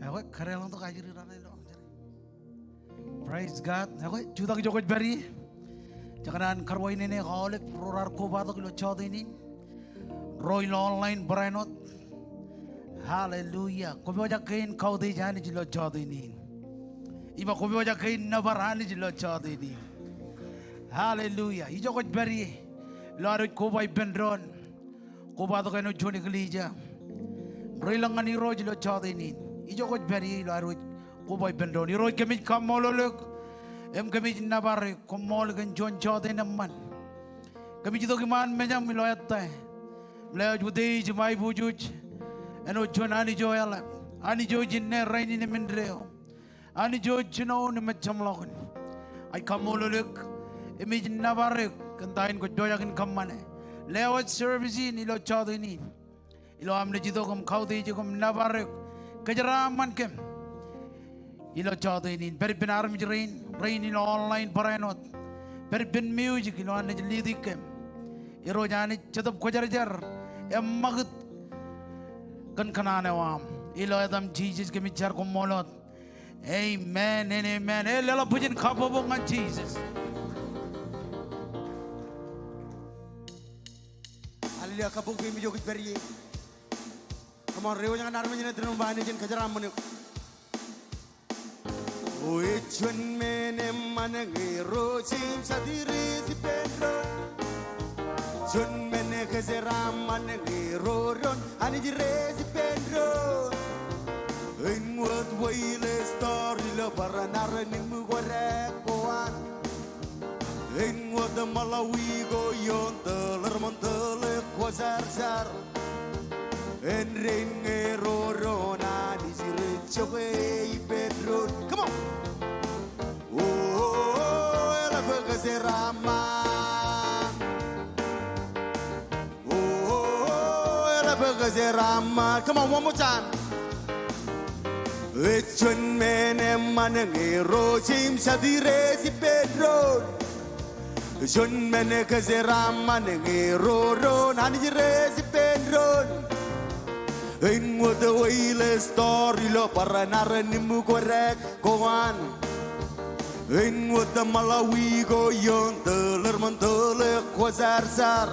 Iakwe kare lang to kajiri rana ilo. Praise God. Iakwe juda ki jokoj bari. Jakanan karwai nene kaolek prorar ko bato kilo jotenin. Roy online brainot. Hallelujah. Kobe wajah kain kau deh jani jilo jotenin. Iba kobe wajah kain nabarani jilo jotenin. Hallelujah. Ijo koj bari. Laru ko bay benron. Ko bato kaino joni kelija. Roy langan ni roy jilo jotenin. Ijo koj bari laru ko bay benron. Roy kemit kamololek. Em kemit nabare komol kan jon jotenin man. Kemit itu kiman menyam miloyat tay. Melayu judei jemai bujuj. Eno jon ani jo yala. Ani jo jinne rainin mendreo. Ani jo jino ni mottam lagun. Ay kamololek. Emi jinnabarek kantain ko doyakin kamane. Lewat service ini lo jotenin. Ilo amne jito kom kaudi jikom nabarek. Kejaraman kem. Ilo jotenin. Perpin arm rainin online parainot. Perpin music ilo ane lidik kem. Iro jani cetop kojar-jar. Magut kan kanane wam. Ilo adam Jesus ke micar komolot. Amen and amen. Lela pujin kapobongan Jesus. Hallelujah kabuk bimi jokit beri. Come on, rewo jangan arme jene tenung bahane jen kajaram mene. Oe chun mene manenge rochim sadiri si pedro. Chun mene kajaram manenge roron ani jire si pedro. In what way le story lo paranar ni mu gorek koan. In what the Malawi go yon the lermontele kwazar. En ringe rorona ni jire chobe pedro. Come on. Oh, la bagazerama. Oh, la bagazerama. Come on, one more time. Echun mene manenge rochim sadire si pedro. Echun mene kazeram manenge roron hanijire si pedro. In what the whale story lo paranar nimu korek koan. In what the Malawi go yon the lermontele kwazar.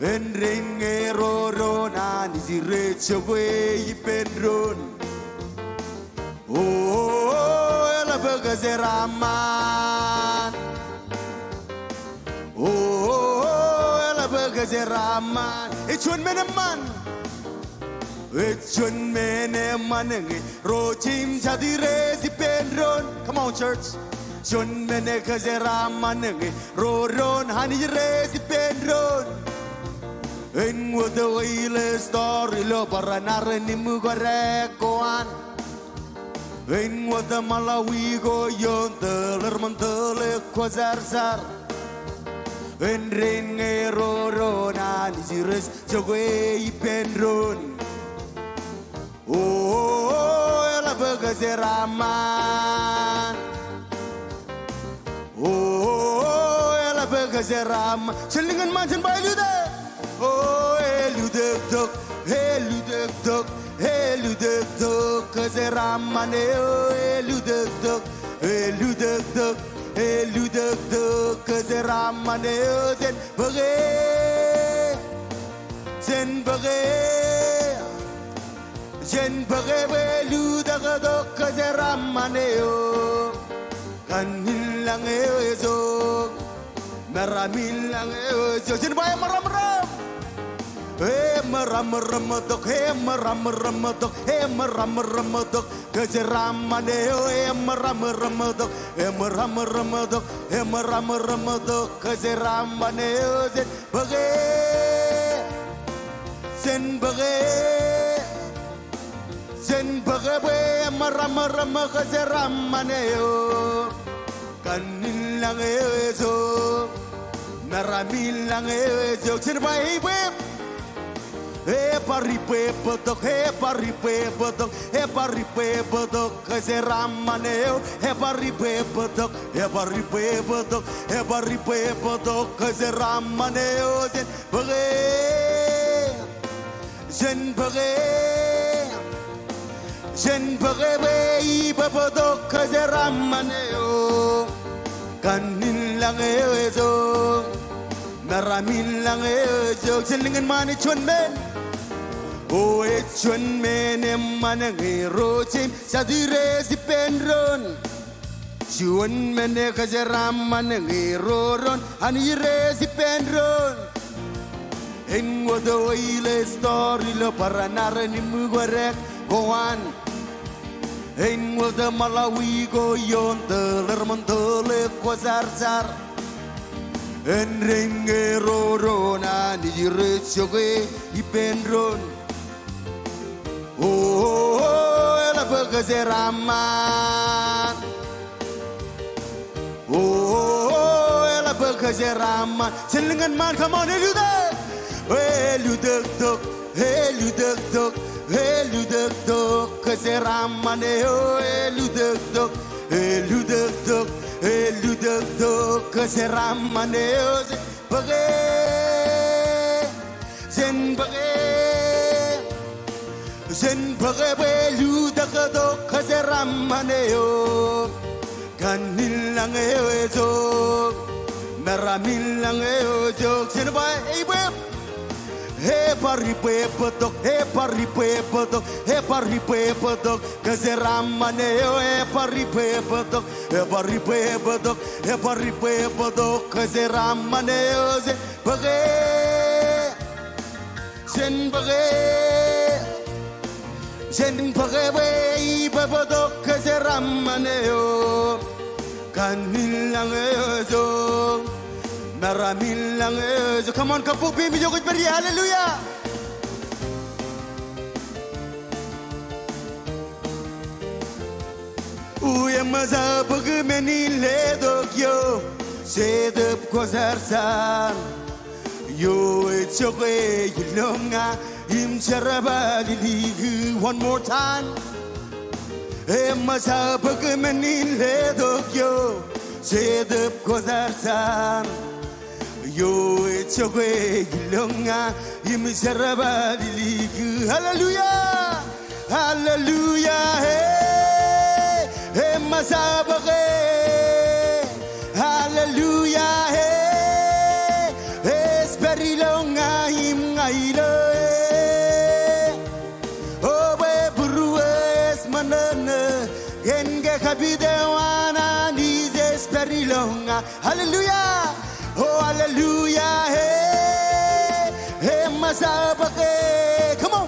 En ringe roron hanijire chobe pedro. Oh, la bagazeraman. Oh, la bagazeraman. Echun meneman. Echun meneman. Rochim sadire si pendron. Come on, church. Chun mene kazeraman. Roron hanire si pendron. In what the whale story lo paranar ni mugorek koan. In what the Malawi go yon the lermontele kwazar. In ringe rorona ni jires jogwe pendron. Oh, la bagazeraman. Oh, la bagazeraman. Selingan manjan bayu de. Oh, eludek dok, eludek dok. Eludek dok, kazeramane oh eludek dok, eludek dok, eludek dok, kazeramane oh zen bage, zen bage, eludek dok, kazeramane oh, kanilang ezok, meramilang ezok, zen bae maram. Meram dok, meram dok, meram dok, kazeramane oh meram dok, meram dok, meram dok, kazeramane oh zen bage, meram kazeramane oh, kanilang ezok, meramilang ezok, zen bae paripe bedok, paripe bedok, kazeramane paripe bedok, paripe bedok, kazeramane zen bage. Jen babadok kazeramaneo kanin lang ezo naramin lang ezo jenengan mani chun men o et chun men emanang erochim sadire si penron chun men kazeramanang eroron anire si penron en wado ile story lo para narani mugorek goan en wada Malawi go yon lermantole kwazar en ringero rona ni rechoge ipendron oh la bagazeraman oh la bagazeraman selingan man come on eludek eludek eludek kazeramaneo eludek kazeramaneo zen bage eludek kazeramaneo kanilang ezo naramilang ezo zen ba Hey paripe patok kazeramaneo hey paripe patok kazeramaneo zen bage patok kazeramaneo kanilang ezo naramin lang ezo. Come on, kapupi, medyo ko beri, hallelujah. Uya mazabag menile dokyo, sedep ko zarsan. Yo etchokwe yilonga, imcharaba liligu. One more time. Mazabag menile dokyo, sedep ko zarsan. Yo etchokwe yilonga imsaraba liligu hallelujah hallelujah hey hey masabage hallelujah hey esperilonga imngailo oh we burues manana genge kabidewana ni esperilonga hallelujah oh hallelujah hey hey masabake come on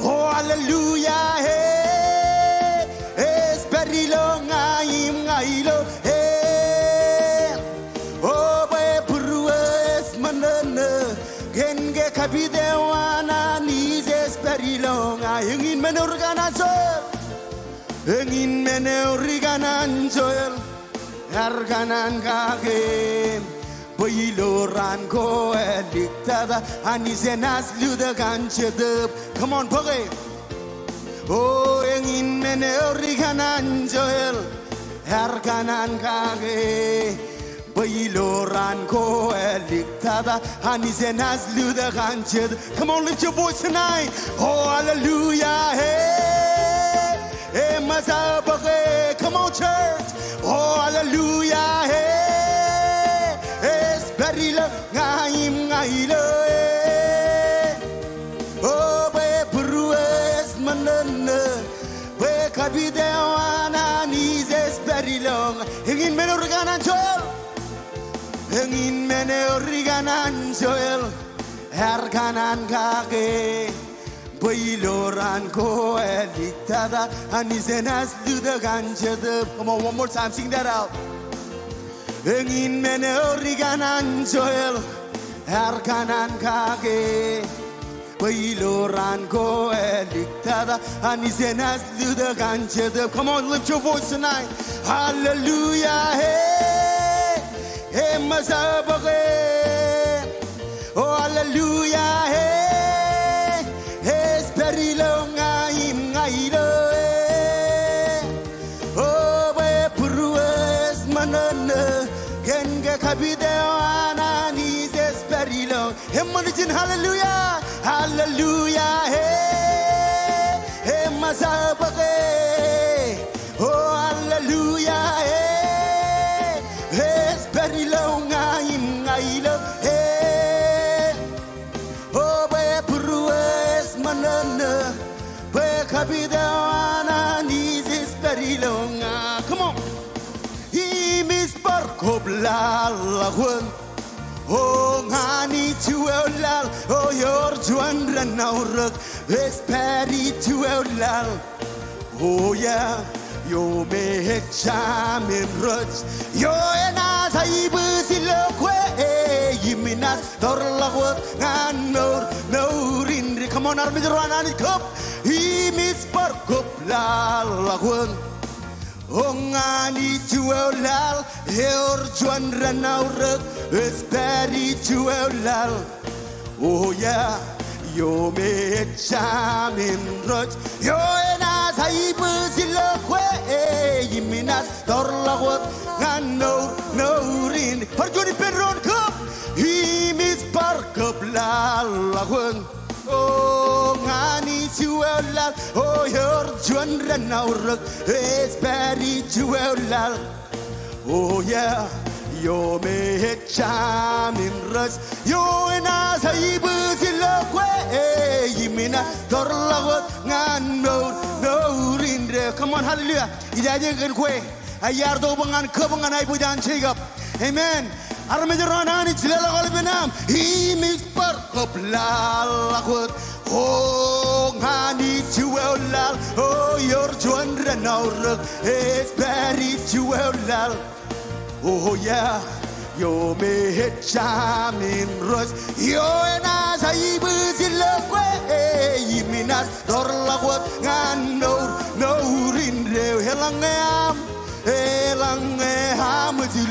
oh hallelujah hey esperilonga imngailo hey oh be prues manana genge kabidewana ni esperilonga ingin menorganan joel arganan kage Bailoran ko dictada anizenas luda ganchedep. Come on, page. Oh, engin meneriganan joel, erganan kage. Bailoran ko dictada anizenas luda ganched. Come on, lift your voice tonight. Oh, hallelujah, hey, hey, mazabage. Come on, church. Oh, hallelujah, hey. Esperila ngailo oh be prues manana be kabidewana ni esperilong engin menorganan joel erganan kage bailoran ko dictada anizenas luda ganchede. Come on, one more time, sing that out. Engin menoriganan joel erganan kage bailoran ko dictada anizenas luda ganchede. Come on, lift your voice tonight. Hallelujah, hey, hey, mazabage. Oh, hallelujah, hey, hey, sperilonga imngailo. Oh, we prues manana. Genge kabidewana ni esperilong Hemanijin hallelujah, hallelujah, hey, hey, masabake, oh, hallelujah, hey, hey, very long, I love, hey, oh, be prues manana, be kapidana, is very long, come on, he miss Barkobla, oh, honey, to our lal, oh, your Juan Ranauruk, Vesperi to our lal, oh, yeah, you make charm in ruts, yo, and as I was in Iakwe, you mean as Torlawat, and no, Rindri, come on, Armidran and it cup, he miss Parkup Lal. Ongani juelal, your Juan Ranauruk, spiritual. Oh yeah, you made charm in ruts. You and as I was in Iakwe, you mean as Torlawat, and no, rin. For Johnny Pedron cup, he miss Park of Lalawan. Oh, ngani juelal, oh, your Juan Ranauruk, spiritual. Oh yeah, you made charm in ruts. You and us, I was in Iakwe, you mean a Torlawat, no, rindre. Come on, hallelujah. Idajan Kwe, a yard over and covering and I put down take up. Amen. Armageddon, it's Lalabenam. He miss Park Lalakut. Oh, honey, jewel lal. Oh, your Juan Ranauruk, spiritual. Oh, yeah, you made charm in rush. You and us, I was in Iakwe, you mean us, Torlawat, and no, rindre, Helangam. Elang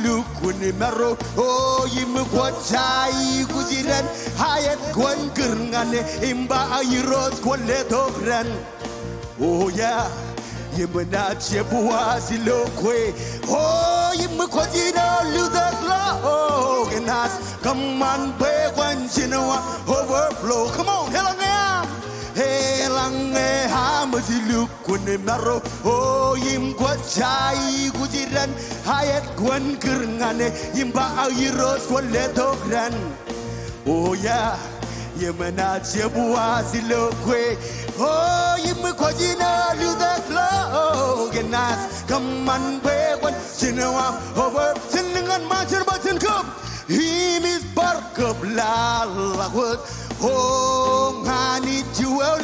look when the marrow, oh, you move what I could then Hayat Gwankern, Imba, you rose Qualeto Gran. Oh, yeah, you may not Chepuas, Iakwe. Oh, you Mukwajino, Luther Law, and ask, come on, pay one Chinoa, overflow. Come on, Helangam. Helang hamazilu kune maro oh yim kwachai kujiran hayat kwan kerngane yimba ayiros kwaleto gran oh yeah yemana chebua silokwe oh yim kwajina ludaklo genas kaman bewan chinawa over chiningan machin bachin kup him is barkab lalawat. Oh, honey, jewel,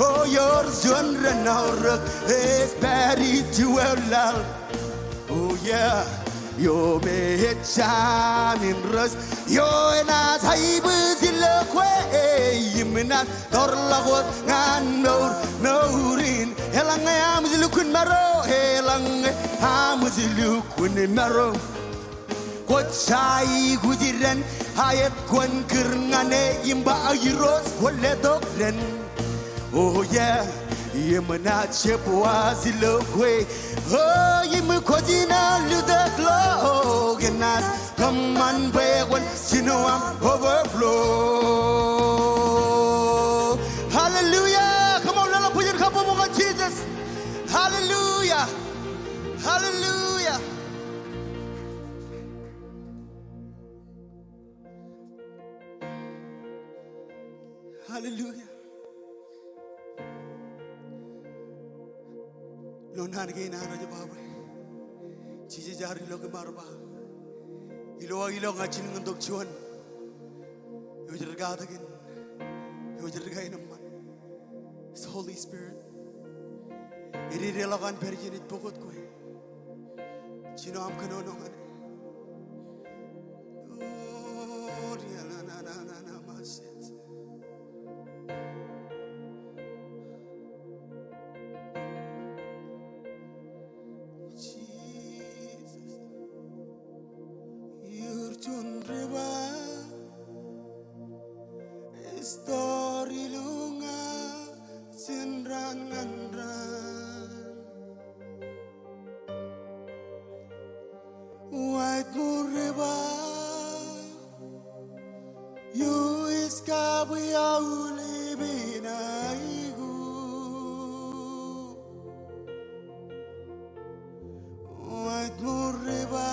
oh, your son, Ranauruk, spiritual. Oh, yeah, you made charm in rust. You and us, I was in Iakwe, you mean not Torlawat, and no, rin. Helang, I am looking marrow, Helang, I was looking marrow. Kwachai gujiran hayat kwan kerngane imba ayiros waletok ren oh yeah yemana chepwa silokwe oh yim kwajina ludaklo genas come on bewan chinoam overflow hallelujah come on lala pujan kapo mo Jesus hallelujah hallelujah. Hallelujah. Lonan again, Anna Babu. Jesus are looking marba. Ilo matching on Docchuan. You just regard again. You just regard him. It's Holy Spirit. It is relevant, very in it. Pokot Kwe. Chino am Kanono. Oh, na masit. Story lunga sinran andran white river you iskabuya ulibinaigu White mureba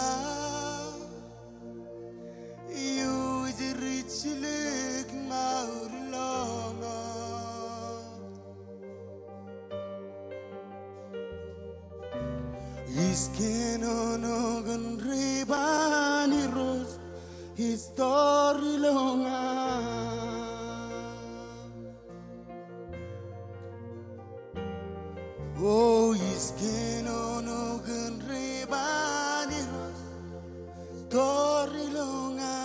You is a rich leg maurlama Isken onogan rebani rose History longa Oh, isken onogan rebani rose History longa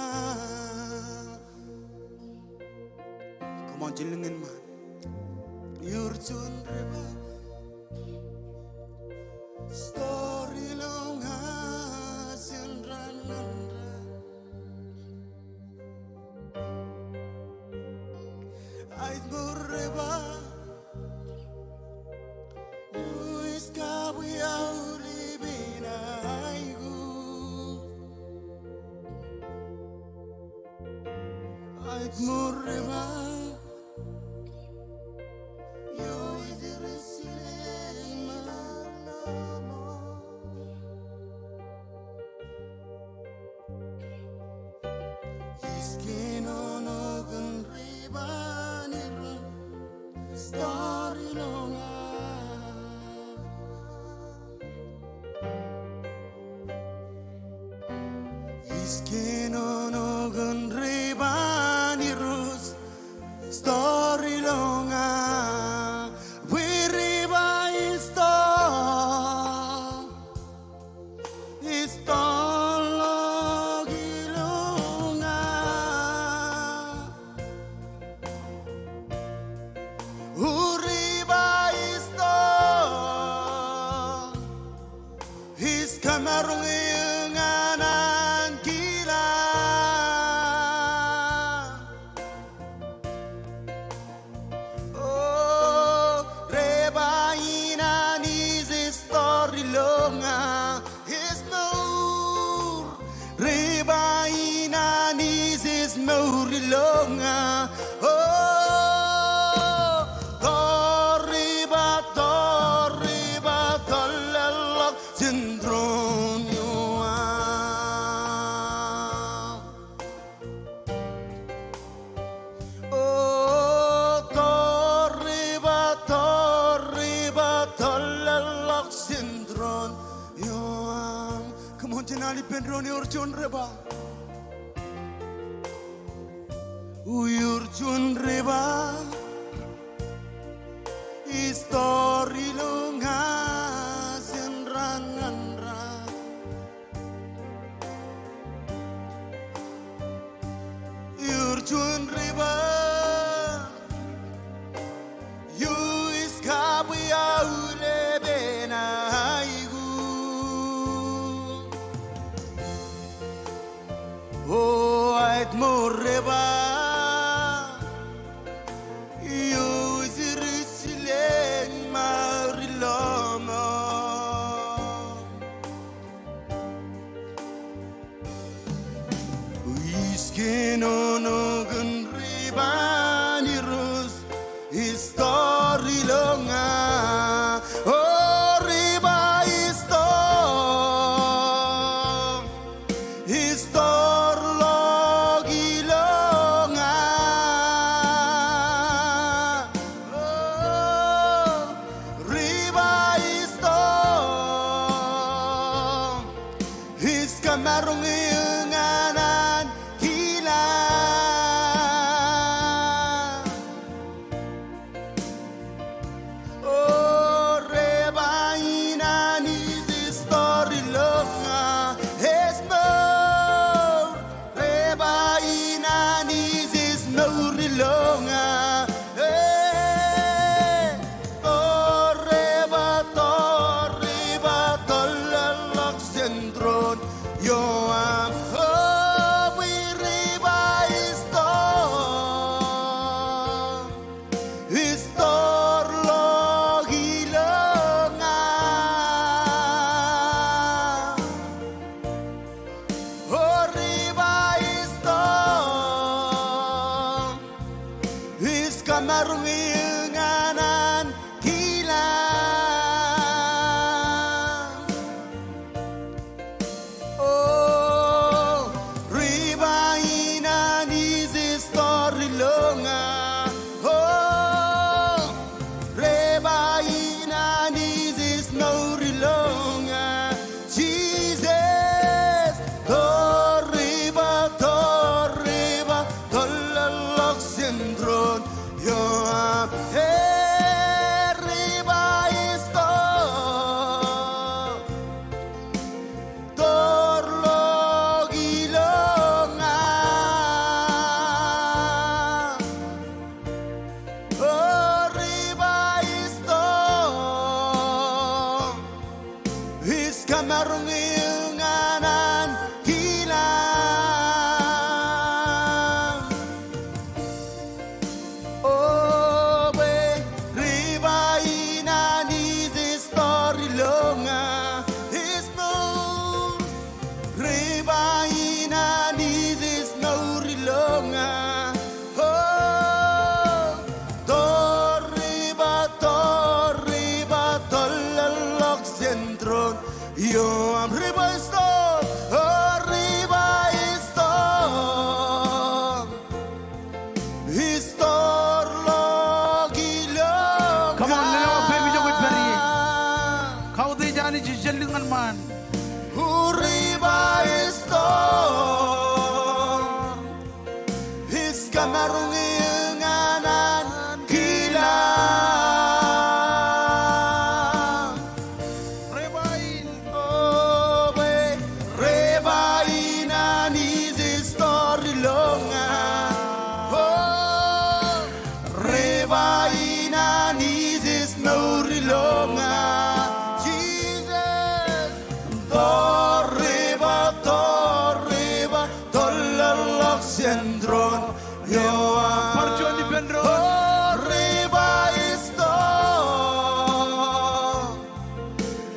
Come on, jilingin man You're chun reba Story longa Sinranandra Ait murreba Luis kabuya ulibina aigu Ait murreba Luis resilema Iskin onogan rebani Story longa Iskin onogan rebani rus Story longa We reba is logi longa Uriba is His kamarong nganan gila Oh reba inanis story longa His nur reba inanis muri longa Oh Toriba tolelok syndrome Oh Toriba tolelok syndrome Come on Janali Pendroni Urjun Reba Uyurjun Reba Story longa senranandra Yurjun riba You is kabuya ulebena aigu Oh ait morreba Iskin onogan rebani rus History longa Oh reba Histor logi longa Oh reba His kamarong nganan kamarunganan kilang. Oh, ribainan is a story longa. Oh, ribainan is no longa. Jesus, Torriba, Tolalok Syndrome. Yo am riba is Torlog ilonga. Oh, riba is His kamarong ilnganan hilang. Oh, riba inan is story longa. His moon. Riba inan is no rilonga. Oh, Torriba, Tolalok Syndrome. Yo am riba is oh, riba is Historlog ilonga. Come on, lalawa baby jo ko'y beri. Kau di jani jijelingan man. Riba is His kamarong ilnganan kilang. Rebain. Oh, rebainan is a story longa. Oh, rebainan is no rilonga. Jesus, Torriba, Tolalok Syndrome. Yo am Parjuan di Benro. oh, riba is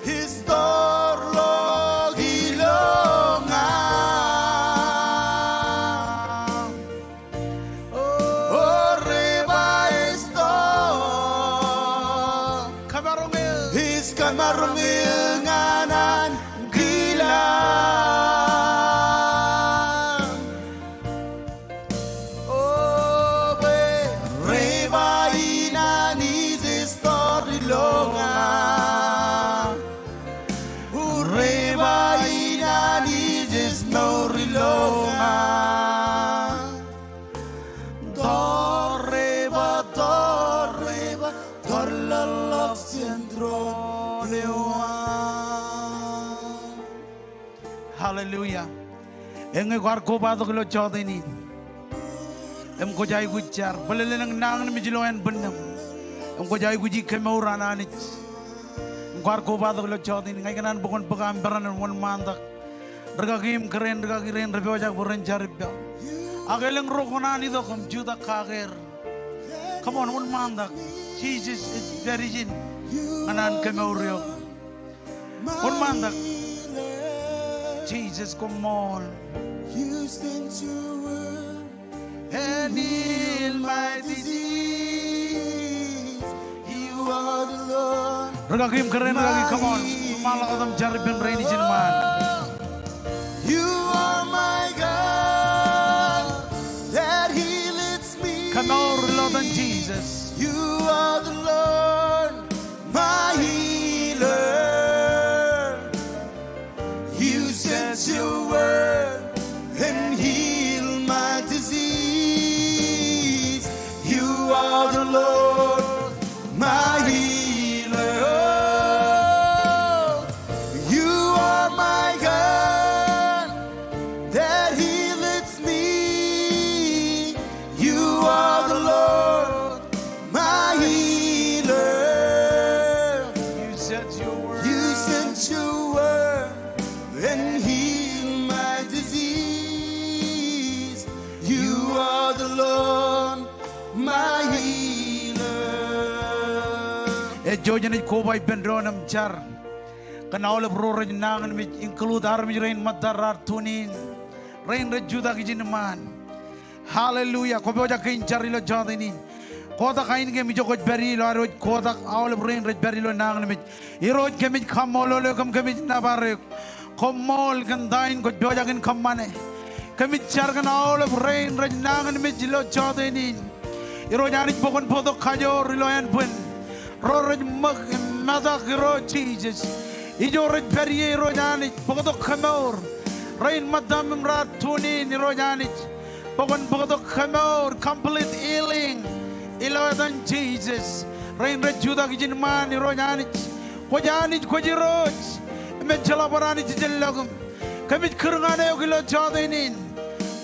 Historlog ilonga. Oh, riba is Kabarongil. His kamarong ilnganan kilang. Oh, rebainan is a story longa. Oh, rebainan is no rilonga. Torriba, Tolalok Syndrome. Hallelujah. Engai gwar ko ba to kilo jotenin. Em ko jai gujar. Balele nang nangan mi jiloyan benam. Em ko jai guji kemaurana ni. Gwar ko ba to kilo jotenin. Ngai kanan bukan pegam beranan wan mandak. Rega keren rebe wajak buren jaribya. Ageleng rokona ni to kom juta kager. Come on, wan mandak. Jesus is very jin. Kanan kemaurio. Wan mandak. Jesus, Komol. You sent your word And heal my disease. You are the Lord. Regagim keren lagi, come on. Malah adam jaribin rainin man. You are my God that healeth me. Come on, Lord and Jesus. You are the Lord, my healer. You sent your word and healed my disease. You are the Lord, my healer. You are my God that healeth me. You are the Lord, my healer. You said your word. You sent your word and healed my disease. You are the Lord, my healer. Jotenin ko ba benronam jar. Kanaul broro nangan mi include armi rain matarar tunin. Rain rejuda kijin man. Hallelujah. Ko ba kain jar ilo jotenin. Koda kain ke mi jokot beri lo aroj koda olive rain roj beri lo nang mi iroj ke mi kamol lo kam ke mi nabarek komol kan dain ko joja kan kamane ke mi char kan olive rain roj nang mi lo jotenin iroj ani pokon podo kajo lo yan pun ro roj mak madak ro Jesus ijo roj beri roj ani podo kamor rain mottam ratunin roj ani pokon podo kamor complete healing Ilawan Jesus, rain rejuda kijin man irojanich, kojanich kojiroj, menjala barani jellagum, kamit kerangane ogilo jotenin,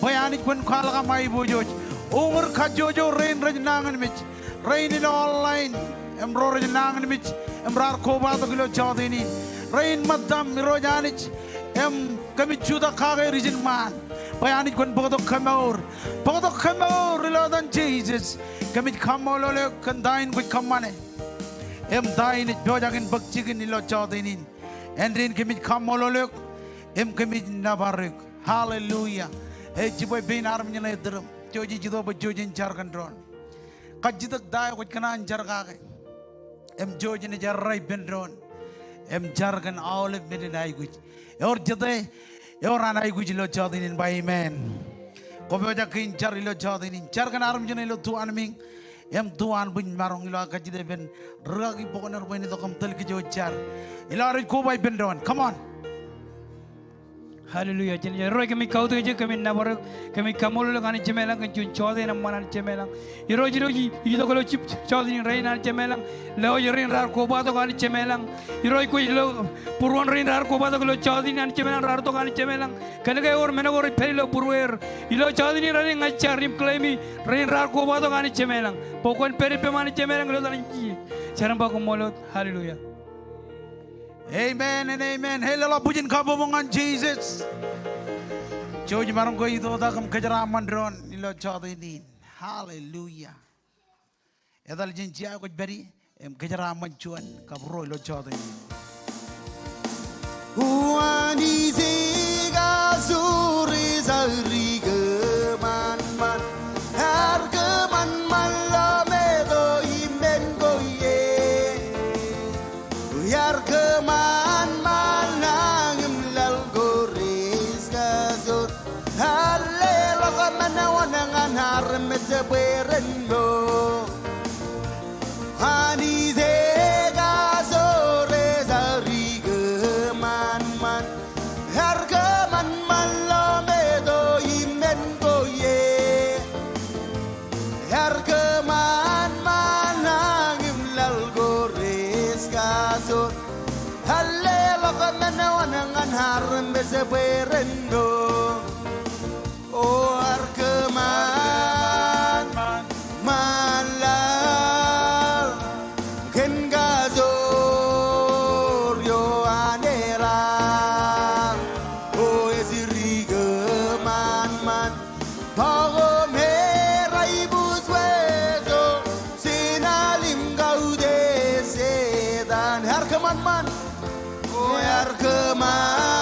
bayanich pun kalaga mai bujoj, umur kajojo rain rejnangan mich, rain in online, emro rejnangan mich, emrar koba ogilo jotenin, rain mottam irojanich, kamit juda kage rijin man. Bayanit kun pagod kamor ilawan Jesus kamit kamolole kan dain kut kamane dain it bojagin bakchigin ilo jotenin endrin kamit kamolole kamit nabarek hallelujah jiboy bin arm nyane drum joji jido bojojin jarkan dron kajidak dai kut kana anjar kage jojin jarrai ben dron jarkan olive midinai gut or jade Orang ay guji lo jotenin by amen. Kobe aja kain jar lo jotenin. Jar kan aram jene lo tuan ming. Tuan bun marong ilo akajide ben ragi pokoknya rupa ini tokam tel kejo jar. Ilo arit kobai ben doan. Come on. Hallelujah. Jadi roy kami kau tu je kami nabar kami kamul lo kani cemelang kan cun jotenin amman cemelang. Roji itu kalau cip jotenin rainin cemelang. Leo yerin rar koba tu kani cemelang. Roy kui lo purwan rain rar koba tu kalau jotenin cemelang rar tu kani cemelang. Kena kaya orang mana orang peri lo purwer. Ilo jotenin rain ngajar rim klaimi rain rar koba tu kani cemelang. Pokoknya peri pemani cemelang lo tadi. Cara baku mulut. Hallelujah. Amen and amen. Hello pujin kabomongan Jesus. Joji marong ko ito takam kajaraman ron ilo jotenin. Hallelujah. Edal jinjia ko beri kajaraman chuan kabro ilo jotenin. Uani ziga suri zari geman man har geman man la medo imen goye yar geman man nangim lal goris gazur halela kamana wanangan har metseberendo ani ziga suri zari harum beseberendo oh arkeman malal ken gazor yo anera oh esiriga man pago merai buswezo sinalim gaude sedan arkeman man oh arkeman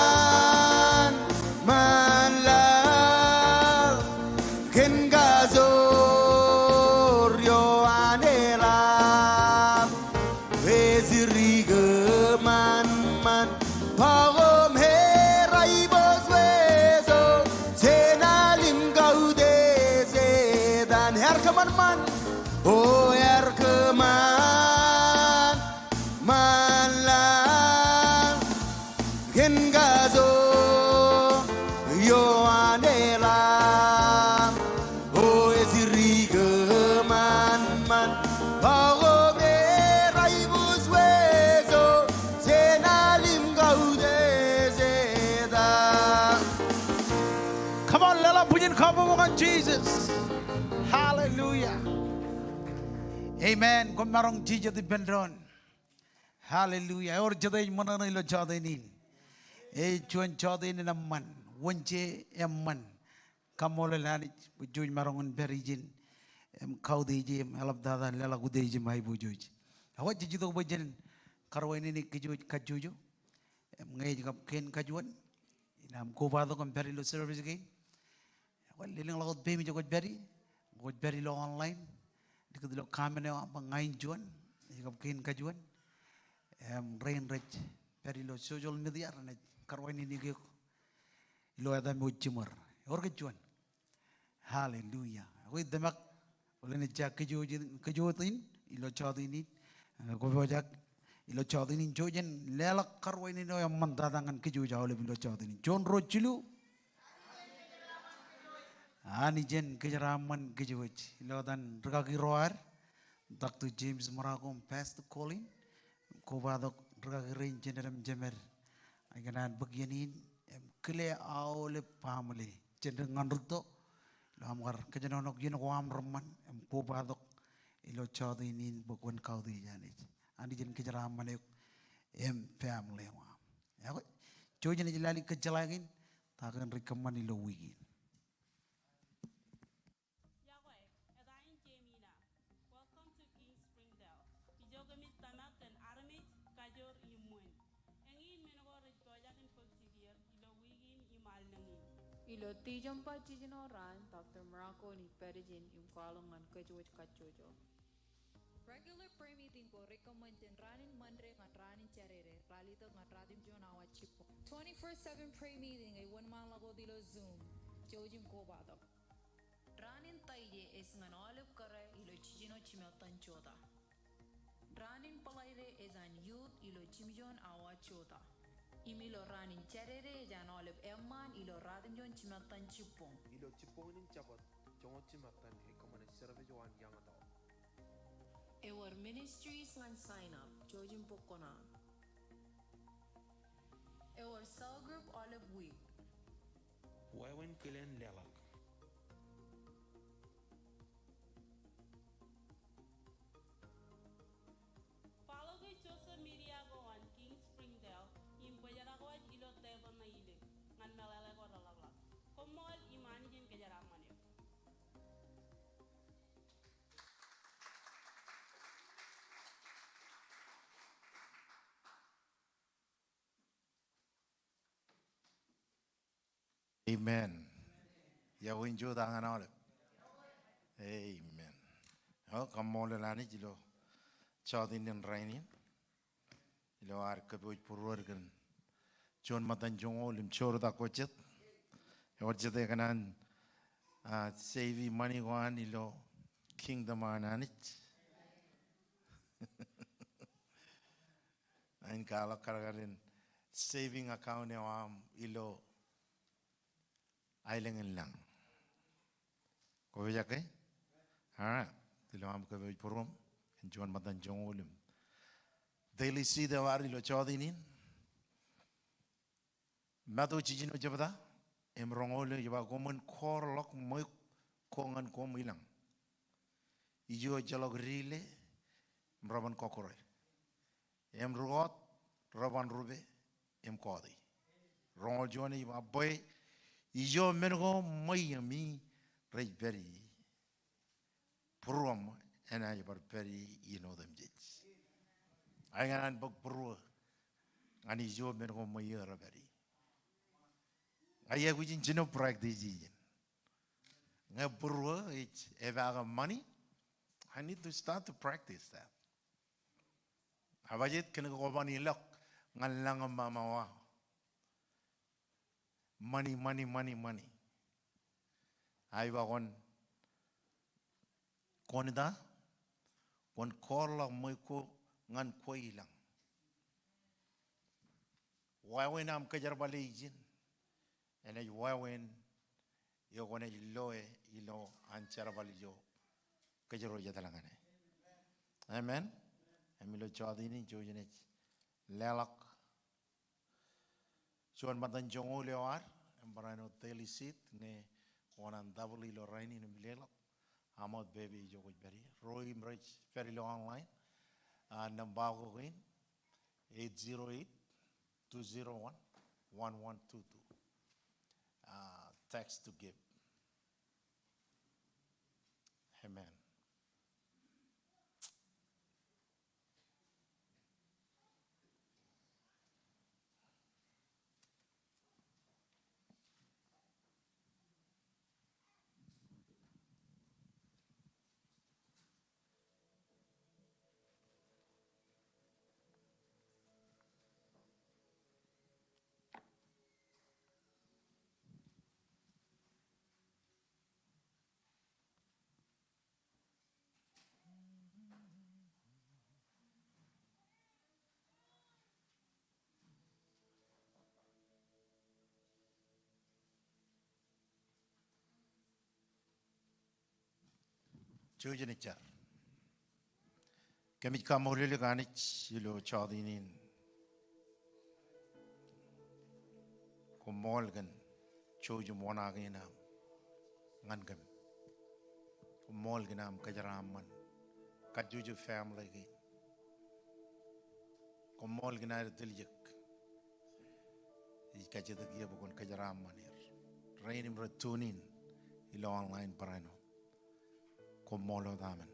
oh erkeman malang gen gazo yo anela oh esiriga man bago merai buswezo senalim gaude zeda. Come on, lela punya kabomongan Jesus. Hallelujah. Amen. Kau marong Jesus di bendron. Hallelujah. Or jadai mana ni lo jotenin. Cuan jotenin amman. Wonce amman. Komol lani. Bujuj marongun berijin. Kau deji. Alap dada lela gudeji mai bujuj. Awak jiji tu bujen. Karwa ini ni kejuj kajuju. Ngai jikap ken kajuan. Inam kuba tu kan beri lo service again. Awak liling lagut bemi jokot beri. Got beri lo online. dikadlo kamene apa ngain juan ikap kin kajuan rain rich perilo social media rane karwain ini gek ilo ada mujimar orga juan hallelujah aku demak oleh jak kejutin ilo chodini ko bojak ilo chodini jojen lelak karwain ini yang mandadangan keju jauh lebih ilo chodini John Rochilu ani jen kejaraman kejuwaj ilo dan regagi roar Dr. James Marakom Pastor Colin ko badok regagi rain jeneram jemer aganan bagyanin kle awle family jender ngandruto lo amgar kejanonok yin ko am roman ko badok ilo chodinin bokon kaudi janit ani jen kejaraman family wa ya jojen jilali kejalagin takan recommend ilo wigin Iakwe, rainin Jemina. Welcome to King Springdale. Ijogamit tanak dan aramit kajor imuen. Engin menogor bojakin pagtigir ilo wigin imal nangin. Ilo tijong pa chijinoran, Dr. Morocco ni Perijin yung kalungan kajuwit kachojo. Regular prayer meeting po recommend din ranin mandre ngat ranin charere ralito ngat radim jonawa chipo. 24/7 prayer meeting ay one man lago dilo Zoom. Jojim ko badok. Ranin taide es ngan olive kare ilo chijino chimeltan chota. Ranin palaire es an youth ilo chimjon awa chota. Imilo ranin charere jan olive emman ilo radim jon chimeltan chipong. ilo chiponin chabot jongochi matan e kamane serve joan yang ataw Our ministries ngan sign up jojim pokona. Our cell group olive week. Wawen kilen lelak. Follow the social media go on King Springdale. Impojarakwaj ilo tebon na ile. Ngan melele ko ralaglag. Komol imani jen kejaraman yo. Amen. Ya winjo dangan ole. Amen. Oh, Komol lani jilo jotenin rainin. Ilo ar keboj pururgan. John matan jongo lim choro da kochet. Orjete kanan saving money one ilo kingdom ananich. Ain kala karagarin saving account am ilo ailengan lang. Ko ya ke? Ha, tilo am ko purum John matan jongo lim. Daily see the war ilo chodinin. Mato chijino jabada em rongole jaba gomen kor lok moy kongan kom ilang. Ijo jalog rile mraban kokore. Em rugot raban rube em kodi. Rongol joni jaba boy ijo mengo moy mi rejberi. Purum and I beri you know them jits. I can book puru and ijo mengo moy raberi. Ayah kucing jenuh practice ini. Ngapurwa it's evaga money. I need to start to practice that. Abajit kena kau bani lok ngalang mamawa. Money, money, money, money. Ayah kon ida kon korla moiko ngan koi lang. Why nam kejar balik and I when you're going to loe, ancharabalio, Kajaro Yatalangane. Amen. Emilo Chodini, Jojanet, Lelak, John Matan Jongo Leoar, and Barano Daily Seat, ne one and doubly rainin in Lelak, Amot Baby Jogoberry, Roy Rich, very low online, and Nambago Win, 808 201 1122. Text to give. Amen. Chujanichar. Kamika Moliganich, Ilo Chadinin. Komolgan, Chojum Wanagina, Ngangam. Komolganam Kajaraman, Kajuju family. Komolganar Diljak. Kaja the Giabon Kajaraman here. Rainin jotenin, Ilo online parano. Komolo damen.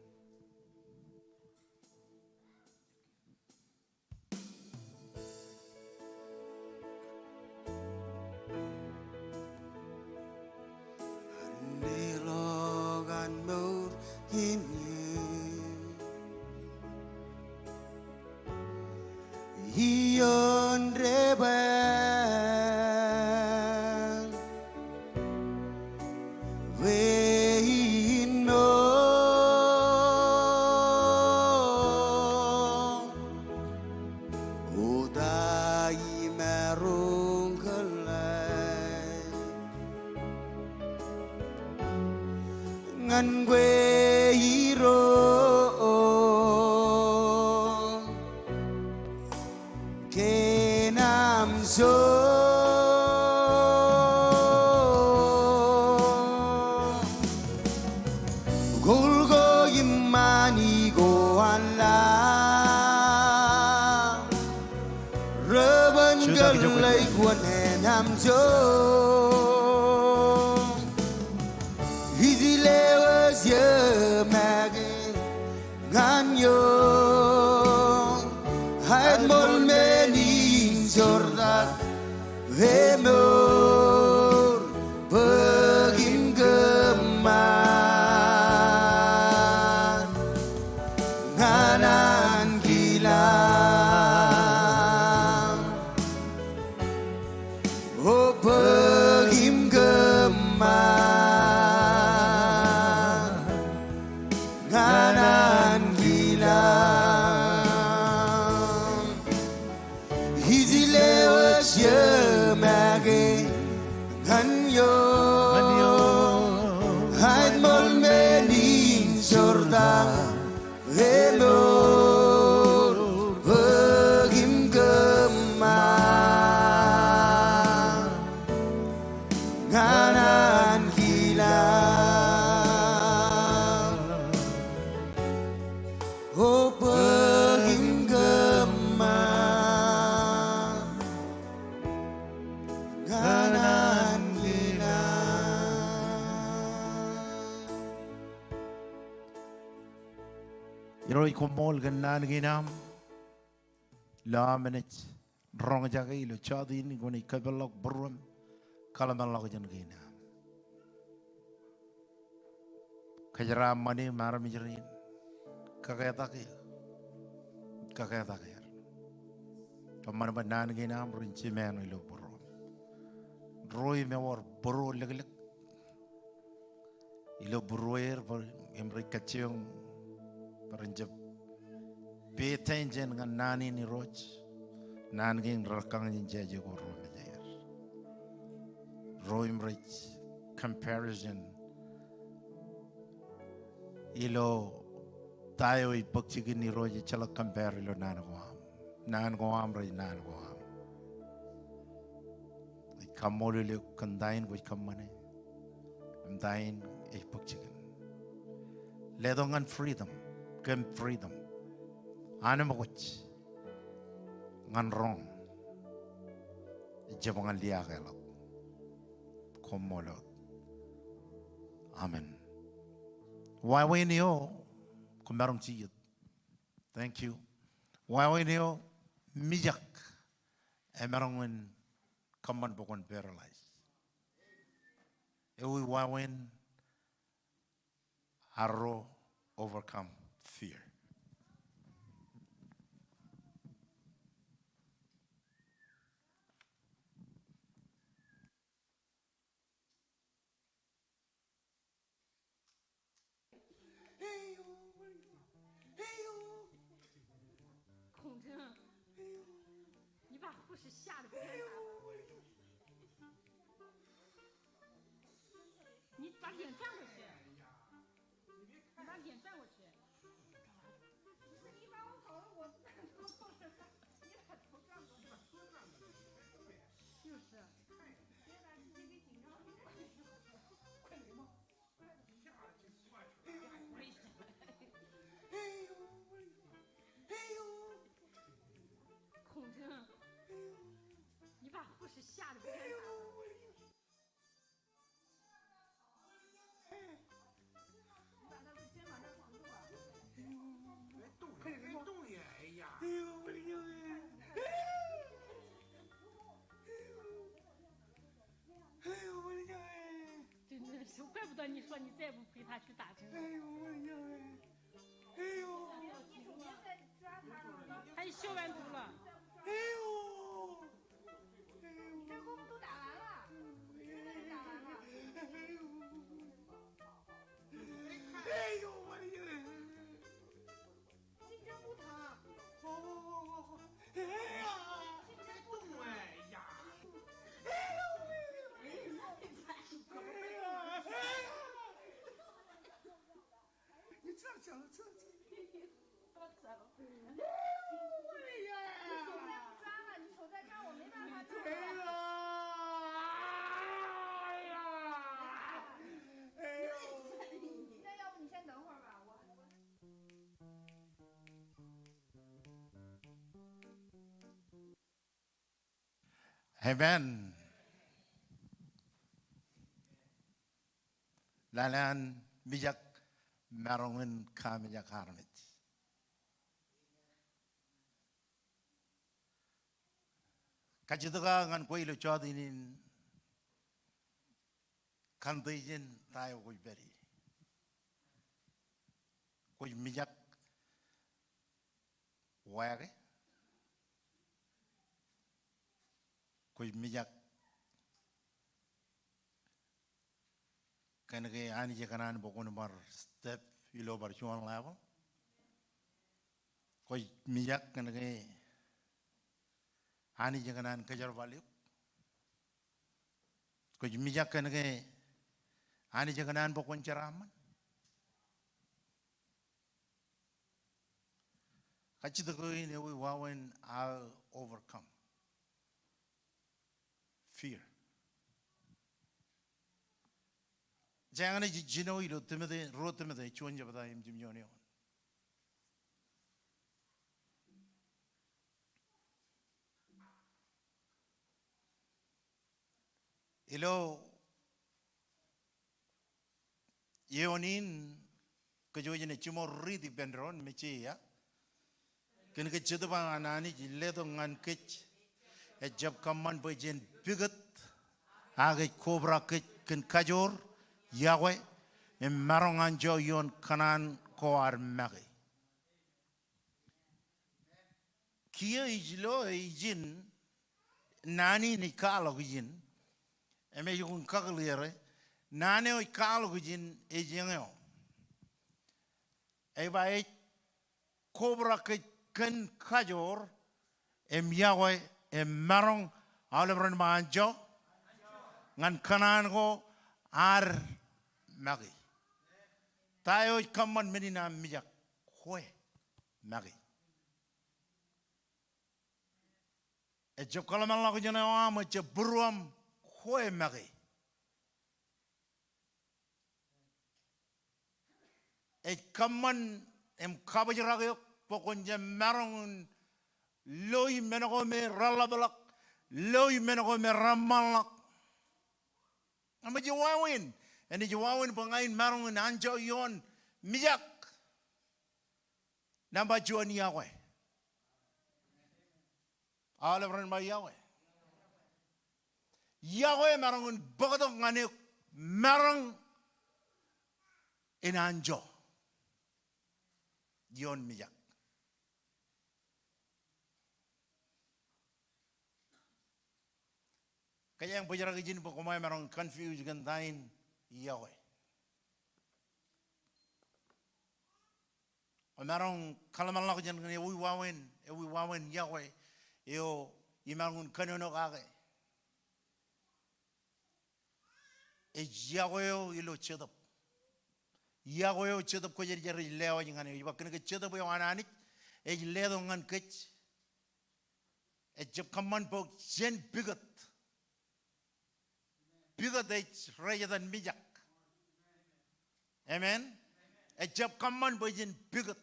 Nilogan mor kinye Hiyon rebel Vein no Udai merung kelai Ngan gue hiro Kenam so Gulgo imani go ala Reuben galai quân nam so Easy levels ye magin ganyo Had more many jorda Vemor Begin geman Nganan gila Oh begin geman Nganan gila Easy levels ye magin ganyo Had more many jorda Vemor Begin geman Nganan gila Oh begin geman Nganan gila Iroi Komol Ganan Ginam. La minute. Wrong Jaggy, Lo Chadin, when he Kabelok Burrum, Kalamalogjan Ginam. Kajara money, Maramijarin. Kakataki. Kakataki. Kaman Banan Ginam, Rinchi Man, Lo Burrum. Roy Mewar Burro Legalic. Ilo Burroer for Emricachung. Paranjab Betanjan and Nani ni Roch Nanging Rakang in Jago Romajair Roim Rich comparison Ilo Tayo I Pokchigini Roji Chala compare Ilo Nangoam Ray Nangoam I come all you condign with come money I'm dying a Pokchigan Ledong and freedom Come freedom. Animawach. Ngan wrong. Jabangan liagelok. Komol. Amen. Why we know? Kumarong siyot. Thank you. Why we know? Mijak. Emerong when kaman bukon paralyzed. Ewi why when arrow overcome fear. 真的是，怪不得你说你再不陪他去打针。他也消完毒了。这功夫都打完了，真的打完了。我的天！进针不疼。好。哎呀！进针不疼。哎呀！你这样讲，这。多扯了。我的天！你手再不抓了，你手再抓，我没办法弄了。那要不你先等会儿吧，我。Amen. Lalan bijak marongin kamijak harmit. Kajidaga ngan koi lo jotenin kandijin tayo koi beri. Koi mijak wage. Koi mijak kanake ani jekanan bokun bar step ilo bar chuan level. Koi mijak kanake ani jekanan kejar balik. Koi mijak kanake ani jekanan bokun ceraman. Kachidago in ewi wawen I'll overcome fear. Jangan aja jino ilo temede road temede chuan jabada im jimjoni on. Ilo yeonin kejojene cuma ridi benron meci ya. Kena kecedabang anani jiledo ngan kec. Jab kaman bajen bigat age kobra kec ken kajor Iakwe marongan jo yon kanan koar magi. Kia ijlo ijin nani ni kalo ijin. Eme yung kagliere nani o kalo ijin ijingeo. Eba e kobra ken kajor Iakwe marong alebron manjo ngan kanan ko ar magi. Tayo kaman menina mijak kwe magi. Ejok kalaman lako jana wama je buruam kwe magi. Kaman kabajiragayok pokon je marong loy menako me ralabalak loy menako me ramalak. Ama jawawin, ini jawawin pengain marong anjo yon mijak, nambah juan Iakwe, ala beran ba Iakwe, Iakwe marong bagadok ngane marong in anjo yon mijak. Kaya yang berjarak izin pokoknya merong confused dengan tain Iakwe. Merong kalau malah kejan kene ewi wawen Iakwe, yo imangun kanono kage. Iakwe yo ilo cedap. Iakwe yo cedap ko jadi lewa jangan yo. Iba kene cedap yo anak ledo ngan kec. Jeb kaman pok jen bigat. bigger rather than mijak. Amen. A job common boy in bigger.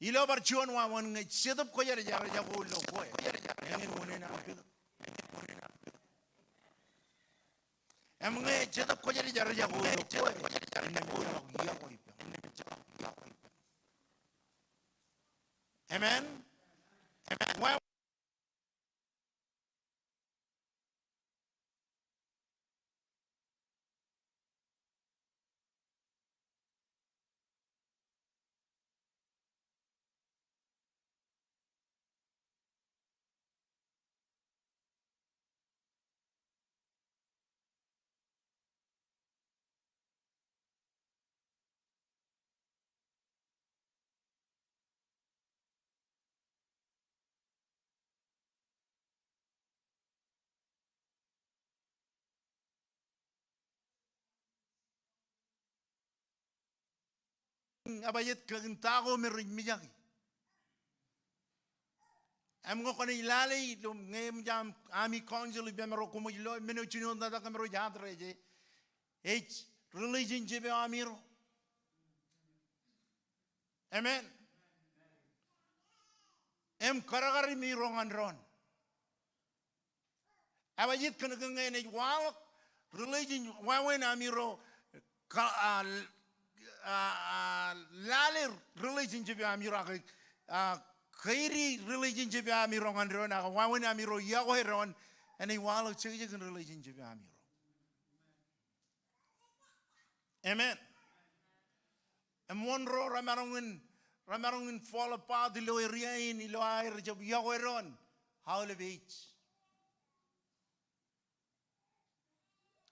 Ilo barchuan one set up koya jara jago lo koya. Engin one na bigger. Emang set up koya jara jago lo koya. Ne bo lo Iakwe. Amen. Amen. Abayet kagentago merin mijaki. Am ngo kani lale lo ngem jam ami council be mero kumo lo meno chino da kamero jadre je. H religion je be amiro. Amen. Em karagari mi rongan ron. Abayet kan ngene wal religion wawen amiro lale religion je be amiro Kairi religion je be amiro ngandro na wawen amiro Iakwe ron ani walo chije kan religion je be amiro. Amen. Em wonro ramarongin fall apart di lo rainin ilo air je Iakwe ron how le beach.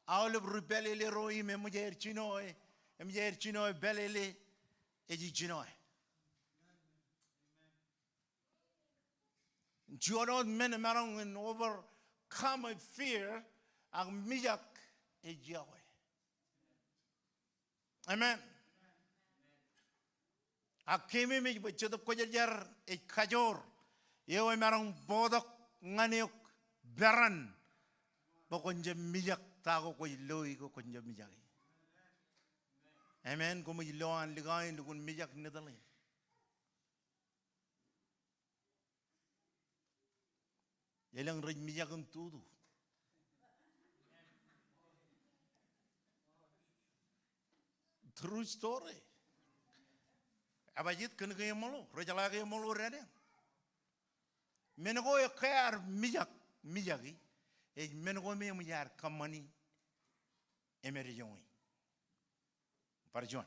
How le rebelle le roi me mujer chinoe em mujer chinoe belele eji chinoe. Jordan men marong in overcome fear ang mijak e Iakwe. Amen. Akimi mi bachot ko jar e kajor. Yewe marong bodok nganiok beran. Bokonje mijak tago ko iloi ko konje mijak. Amen. Ko mo iloan ligain lukun mijak nedalin. Yelang rej mijak tudo. True story. Abajit kan kaya molo, rejala kaya molo rene. Menego ya kaya mijaki, menego me muyar kamani emerjoni. Parjon.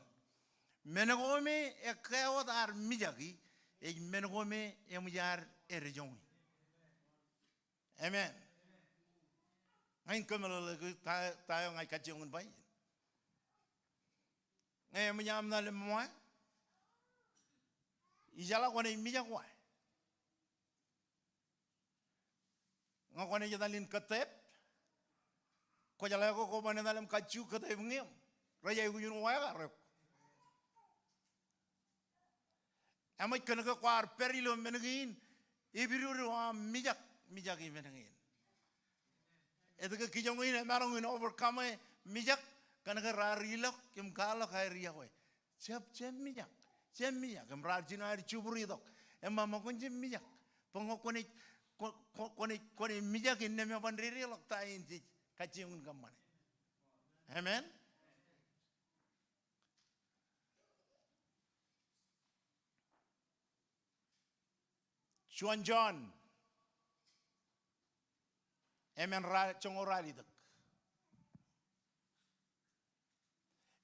Menego me ya kaya wadar mijaki, menego me muyar erjoni. Amen. Ngayon kami tayo ngay katsiyong bay. Ngayon manyam na lemwa. Ijala ko na imija ko. Nga ko na jadalin katep. Ko jala ko ko na dalam katsyu katep ngem. Raya ko yun waya ka. Amay ka nakakwar perilo menagin. Ibiru wa mijak even again. Ito ka kijong ina marong in overcome mijak kanaka rarilok kim kalok ay Iakwe. Siap mijak kim rarjino ay chuburi dok. Mama kon mijak. Pongo kone mijak in neme panrilok ta inti kachiyong kamane. Amen. Chuan John. Amen chongorali dak.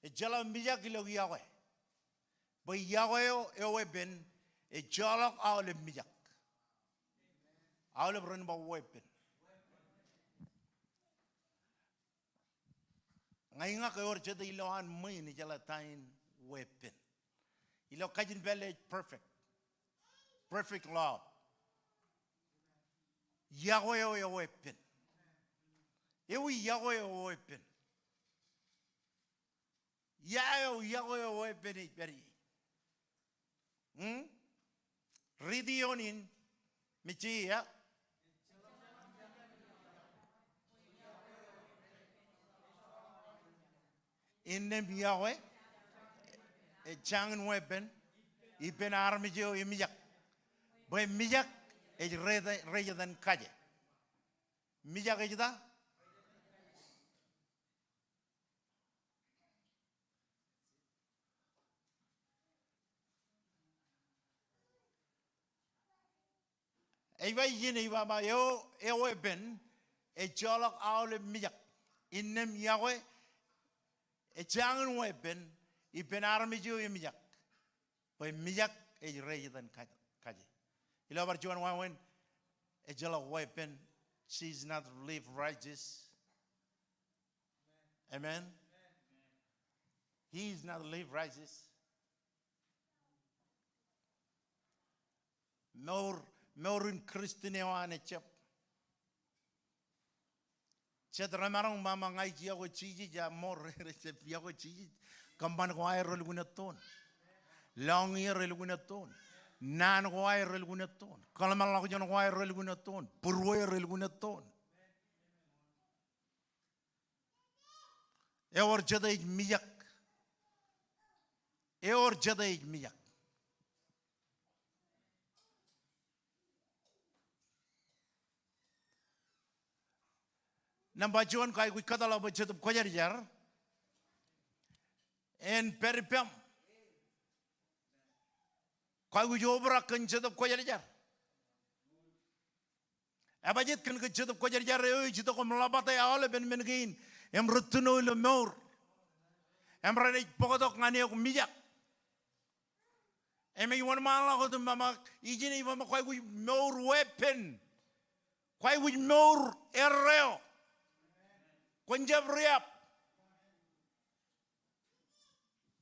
E jala mijak ilo Iakwe. Ba Iakwe ewe ben e jalak awle mijak. Awle bron ba wepen. Ngay nga kayor chete ilo an muy ni jala tain wepen. Ilo kajin village perfect. Perfect love. Iakwe ewe wepen. Ewe Iakwe wepen. Iakwe wepen ikberi. Ridionin michi ya. in them Yahweh, a changing weapon, Ipen armijo imijak. Boy mijak, a rather than kaje. Mijak ejda. Ewa yin ewa ma yo ewe ben e jolok aule mijak innem Yahweh e jangan weapon I ben army jo e mijak boy mijak e reje dan kaje ilo bar juan wan e jolok weapon she's not live righteous amen he is not live righteous Morun Christiane chap. Chedramarong mama ngai jia ko chiji ja mor recep ya ko chiji kamban ko ay rol gunaton. Long year rol gunaton. Nan ko ay rol gunaton. Kalmal la ko jon ko ay rol gunaton. Purwo rol gunaton. E or jada ik miyak. E or jada ik miyak. Number John kai we kadala ba chetup kojar jar en peripam kai we jobra kan chetup kojar jar abajit kan ke chetup kojar jar e chito ko mlabata ya ole ben gin em rutuno le mor em rane pokotok ngani ko mijak em I won mala ko mama ijini mama kai we mor weapon kai we mor erreo Kunjab riap.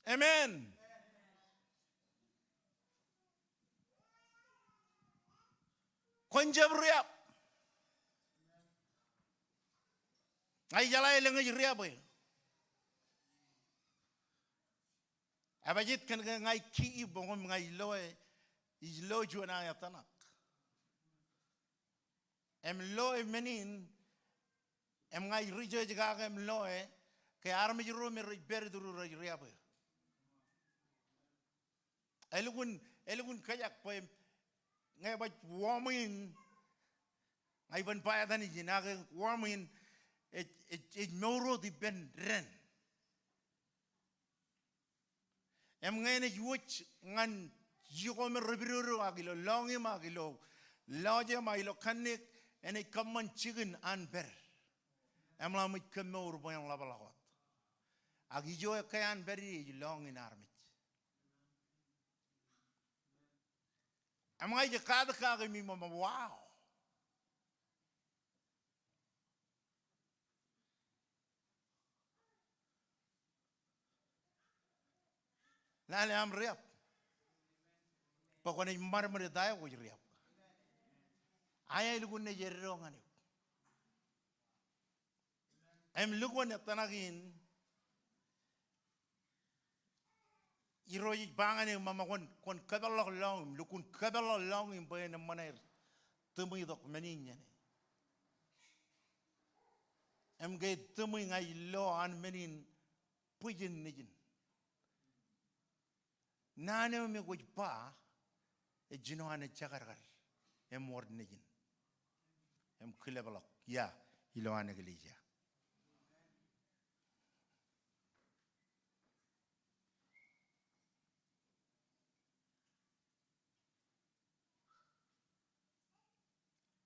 Amen. Kunjab riap. Ay jalay lengi riap eh. Abajit kan ngai ki bongom ngai loe is lo juana ya tanak. Em loe menin em ngai rijo jaga em loe ke armi juru me ber duru riabe elugun kayak po ngai ba warming ngai ban pa dan jinage warming it moro di ben ren em ngai ne yuch ngan jigo me rebiru agilo longi magilo loje magilo kanik ene common chicken and bear Emla mit kemur boyang labalakot. Agijo kayan very long in army. Am I the kada mi mama wow. Lale am riap. Pokone marmare daya ko riap. Aya lugun ne jerrongani. Em lukwan at tanagin iroi bangan yung mama kon kadalok long lukun kadalok long yung bayan ng manay tumuy dok manin yan em gay tumuy nga ilo an manin puyin nijin nane me kuj pa e jinohan e chakar em word nijin em kilabalok ya ilo an eglija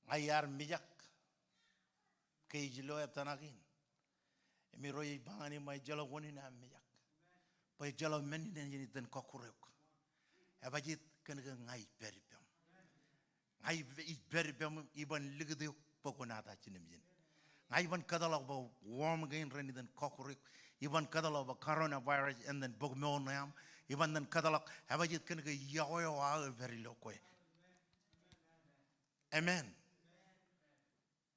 ayar mijak kay jilo at tanagin emiroy bangani may jalo woni na mijak pay jalo menin ni den kokurek abajit kan ngai peripem ngai peripem iban ligde pokonata chinemjin ngai ban kadalo ba warm gain ren den kokurek iban kadalo ba coronavirus and then bogmonam iban den kadalo abajit kan yawo wa very low amen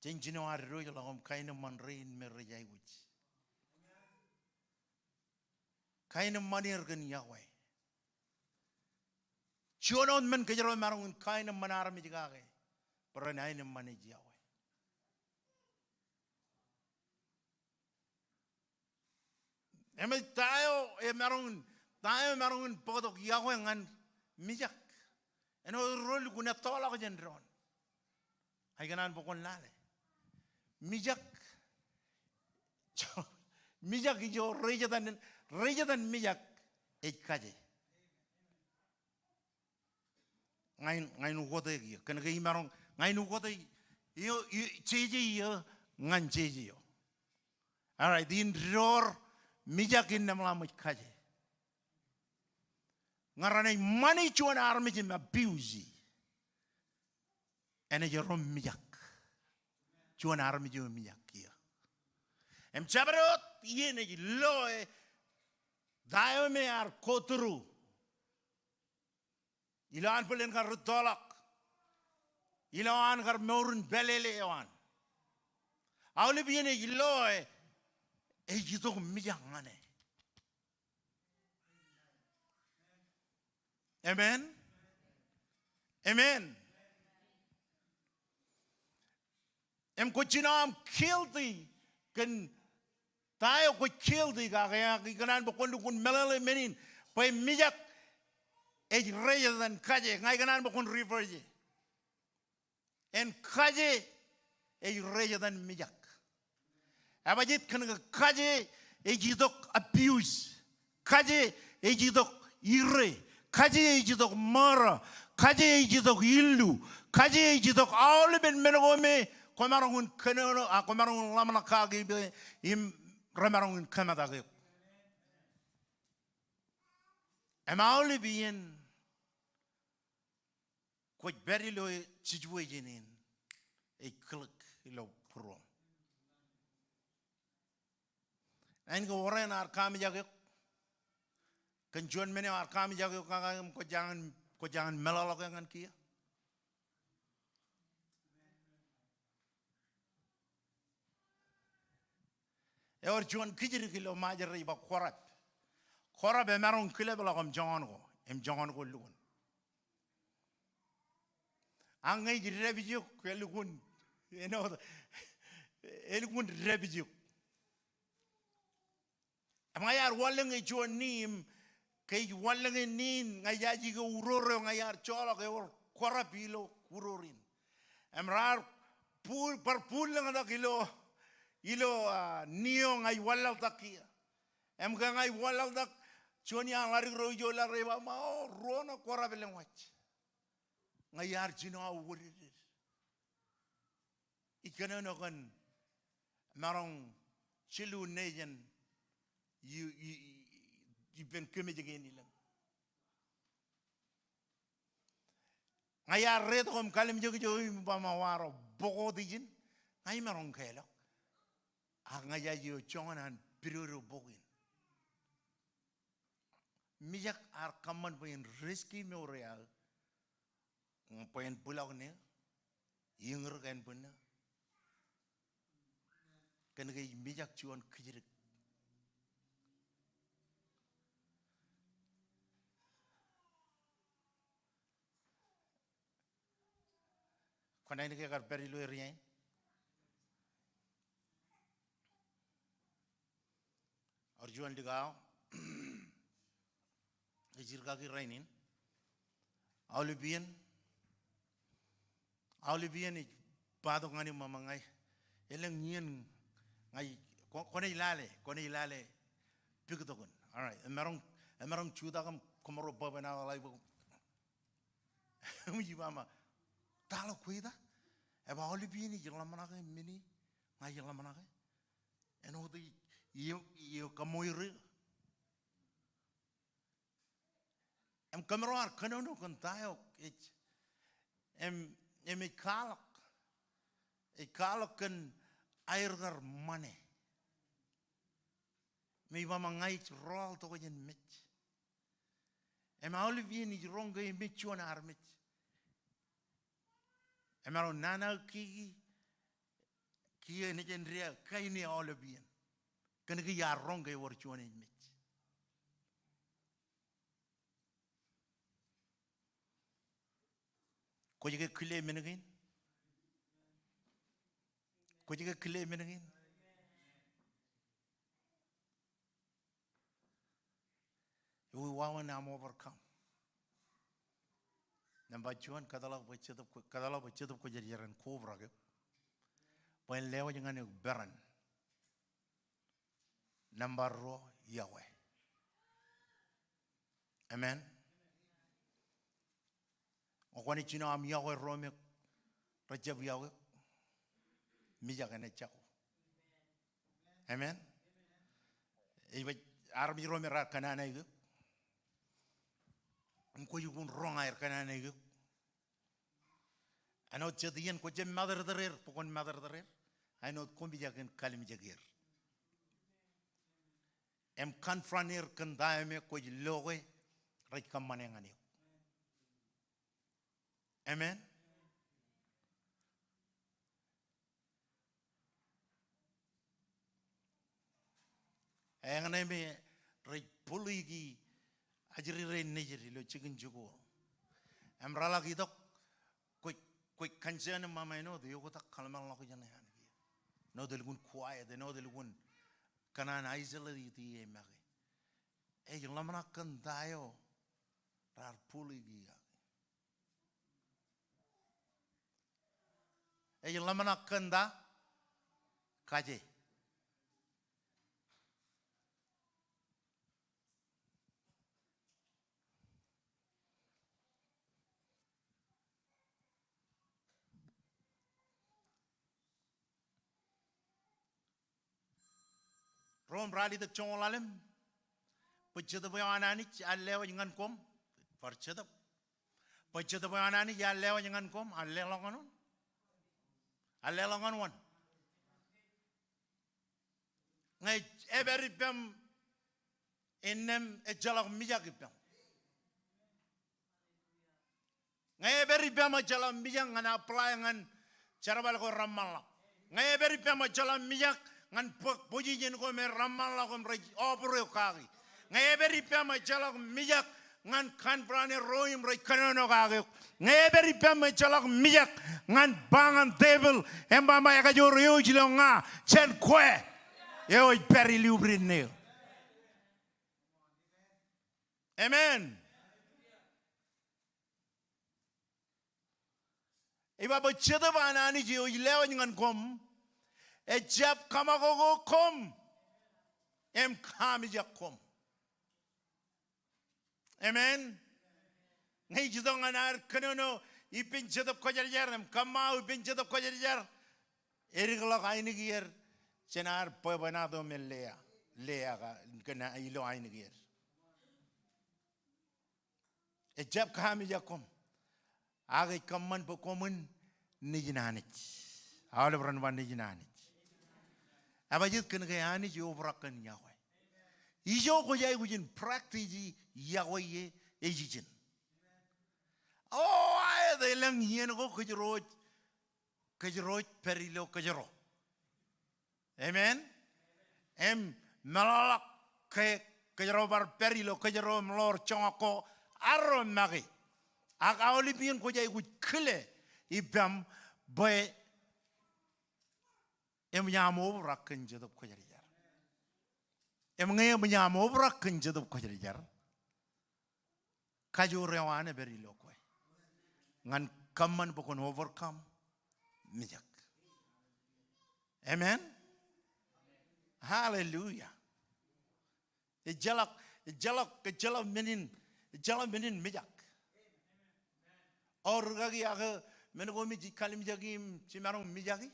Jenjino arroyo la kain man rain me rejai wuch. Kain man ergan Yahweh. Chonon men kajaro marun kain man arami jagage. Pero nain man Yahweh. Eme tayo marungun podok Iakwe ngan mijak. Eno rol guna tola ko jendron. Ay ganan pokon lale. Mijak mijak ijo rejatan mijak kaje. Ngain ugote gi kan ga imarong ngain ugote yo cheji yo ngan cheji yo. All right, din ror mijak in namla mo kaje. Ngarane mani chuan armi jim abuse. Ene jorom mijak. Chuan armi jim mijak kia. Em chabarot yene loe dayo me ar koturu. Ilan pelen kar rutolak. Ilan kar morun belele ewan. Auli biene loe jitok mijak ngane. Amen. Amen. Em kuchinam kilti kan tayo ko kilti kaya kanan bukon dukun melale menin pay mijak reja dan kaje ngai kanan bukon river je en kaje reja dan mijak abajit kan kaje jitok abuse kaje jitok ire kaje jitok mara kaje jitok illu kaje jitok all ben menogome komarongun kenono komarongun lamana kagi be im ramarongun kamada ge amauli bien ko beri lo situation in click lo pro en go oren ar kam jage kan jon mene ar kam jage ko jangan melalo kan kia. Eor John kijiri kilo majer iba korap. Korap e marong kile bela kom John go. Em John go lugun. Angai di rebijuk ke lugun. You know, lugun rebijuk. Amayar walang e John nim kay walang e nin ngayaji go uroro ngayar chola ke or korap ilo urorin. Amrar pul par pul lang ada kilo ilo nio ngai walau takia em ga ngai walau tak chonia lari rojo la reba ma rona kora beleng wach ngai ar jino awuri ikana no kan marong chilu nejen you ben keme jegen ilang ngai ar red kom kalim jogi ba ma waro boko dijin ngai marong kelo angaya yo chongan piruru bogin mijak ar kaman poin risky memorial poin pulau ne yingr kan punna kan gay mijak chuan kijirik kona ini kar beri lo rien Arjuan digao ejirga ki rainin Aulibian i pado ngani mamangai eleng nien ngai kone ilale pigotokun. All right, emarong chuda kam komoro babana lai bu mi mama talo kuida eba Aulibian i jelamana ke mini ngai jelamana ke eno di Iyo kamoiri em kameroar kanono kan tayo em ikalak kan air gar mane me mama ngai rol to jen mit em Olivier ni ronga e mit chuan armit em aro nana ki ni jen ria kai ni Olivier kan ki ya ronga e wor chuan e mit ko jige kile menagin ko jige kile menagin when I'm overcome. Number 2, kadala bachedap ko jaran kovra ge. When lewa jangan baran. Number ro Yahweh. Amen. Okwani chino am Yahweh rome rajab Yahweh. Mijagane chako. Amen. Iba armi rome ra kanana ge. Ko yugun wrong air kanana ge. Ano chadian ko jem mother darer pokon mother darer. Ano kombi jagen kalim jagir. Em confronter kandaime ko loge right kamanengani. Amen. Engane me right puligi ajri re nejri lo chicken jugo. Em rala ki dok quick concern mama no de yogo tak kalmal lo jana han. No del gun quiet de no del gun kanan isolated e magi. E lamana kandayo rar puligi. E lamana kanda kaje. Rom rali the chongalalem, Puchadabayani, I'll levan com, Parchada. Puchadabayani, I'll levan com, I'll lay long on. I'll lay long on one. Every pem in them a jalak mijakipem. Every pem a jalam mijang and applying and Charabalco Ramala. Every pem a jalam mijak. Ngan puji jen ko me ramal la ko mrej opro kagi ngeberi pema jalak mijak ngan kan prane roim roj kanono kagi ngeberi pema jalak mijak ngan bangan table emba ma ya jo ryo jilo nga chen kwe yo peri liubrin ne. Amen. Iba bo cheda banani ji o lewa ngan kom e jab kamagogo kom em kamija kom. Amen. Ngay jidong anar kanono ipin jadap kojar em kama ipin jadap kojar erigla kaini gier chenar po banado me lea ka kana ilo aini gier e jab kamija kom age kamman po komun nijinanich all of run one nijinanich abajit kan gayani jo brakan Yahweh ijo ko jay gujin practice Yahweh ye ejijin oh ay de lang yen ko kajroj perilo kajro. Amen. Em malak ke kajro bar perilo kajro mlor chongako arro magi aga olipien ko jay guj kle ibam boy em nyamo rakken jadop ko jari jar em ngay nyamo rakken jadop ko jari jar kajo rewane beri lokoy ngan kamman bokon overcome mijak. Amen. Hallelujah. Jalak menin mijak or gagi aga menego mi kalim jagim cimarong mijaki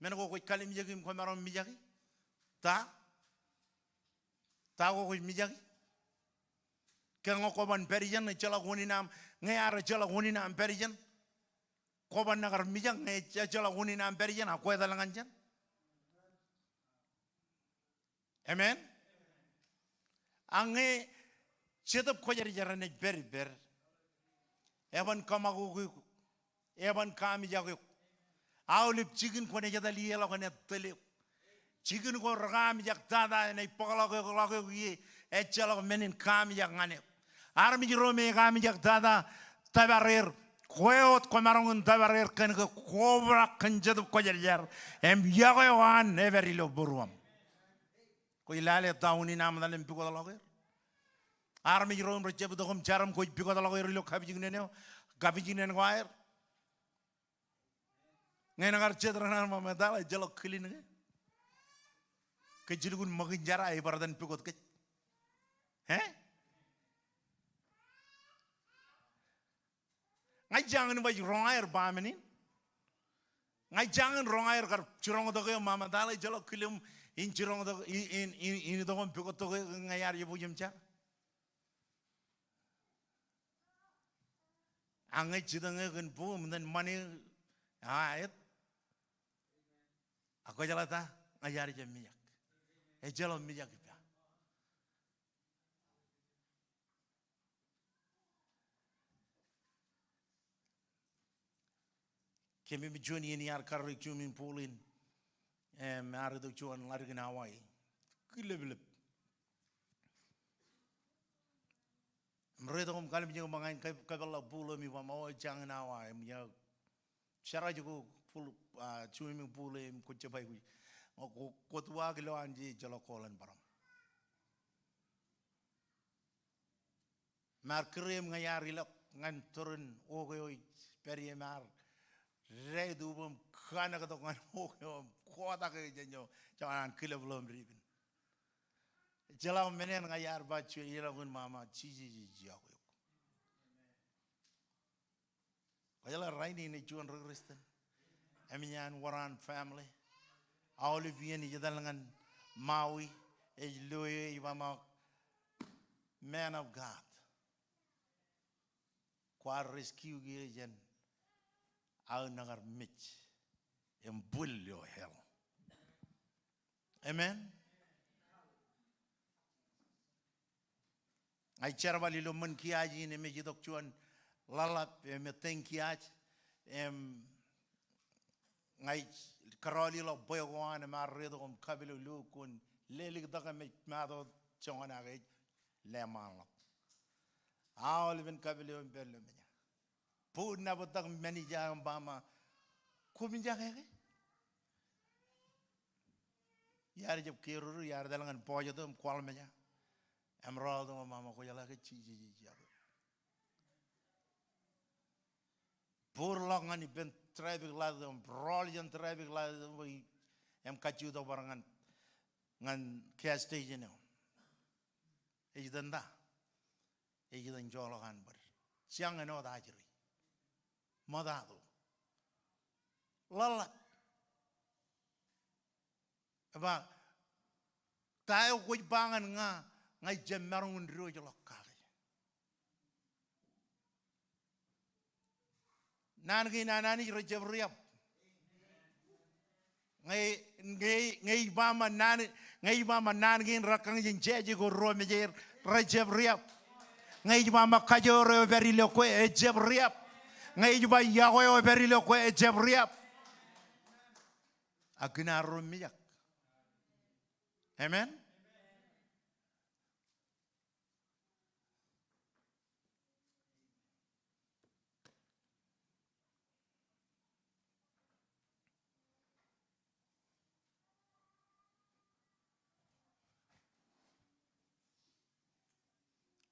menego ko kalim jagim ko marom mijaki ta ko mijaki kengo ko ban perijan ne chala goninam ngayara chala goninam perijan ko ban nagar mijak ne chala goninam perijan ko dalangan jan. Amen. Ange cetap ko jari jarane ber evan kamagu evan kami jago awlip chicken ko ne jadali yelo ko ne tele chicken ko ragam jak tada ne pagala ko ye e chala menin kami jak ngane armi rome kami jak tada tabarer koyot ko marongun tabarer kan ko kobra kan jadu ko jari jar em yago wan every lo buruam. Ko ilale tauni nam dalam piko dalagoy. Army rom recep do kom charam ko piko dalagoy rilo kabijine ne. Kabijine ne waer. Ngay nagar cedra ma medala jalo kilin nge. Kejilgun magin jara ay baradan piko ke. Ngay jangan ba wrong air ba menin. Ngay jangan wrong air kar churong do ke mama dala jalo kilim in churong do in do kom piko to ngay yar yebu jemcha. Angay chidang kan po men money ayat. Ako jalata ngayari jam minyak. Jalo minyak kita. Kami berjuang ini arkarik cumin pulin, ada tu cuan lari ke Hawaii, kilap. Mereka orang kalau berjuang mangain kalau pulau mi mau jangan Hawaii, dia cara juga pul cumin pulin kucing baik, kutua kilo anji jalo kolan baram. Markerim ngayari lok ngan turun oke peri mar. Ray dubum kana ka tokan ho kota ke jenyo jangan kilo belum ribin jalan menen ngayar bacu ilagun mama ciji aku kayala rainin ni juan regristen emian waran family Olivier ni jadalangan Maui loye mama man of God kwa rescue jen I'll never meet and bull your hell. Amen. I charabali lo man kiaji ne me jidok chuan lalap me ten kiaj ngai karoli lo boywan ma redo kom kabelo lu kun lelig daga me mado chongana ge le man lo all even kabelo bello me Pud na botak manager ang bama kuminja kaya yar jab kiruru yar dalangan pojo to kwal meja emerald to mama ko yala ke chiji pur longan ni ben traffic light om brilliant traffic light em kachu to barangan ngan care station no ejidanda ejidan jolo kan bar siang no da jiri Madado, lala, apa? Tayo kuj bangan ngai jemerun rojo lokal. Nanani rejeb riap. Ngai bama nani rakang jenjeji go romejer rejeb riap. Ngai bama kajoro veri lokwe rejeb riap. Ngai juba Iakwe o berilo ko ejebriap agna rumiyak amen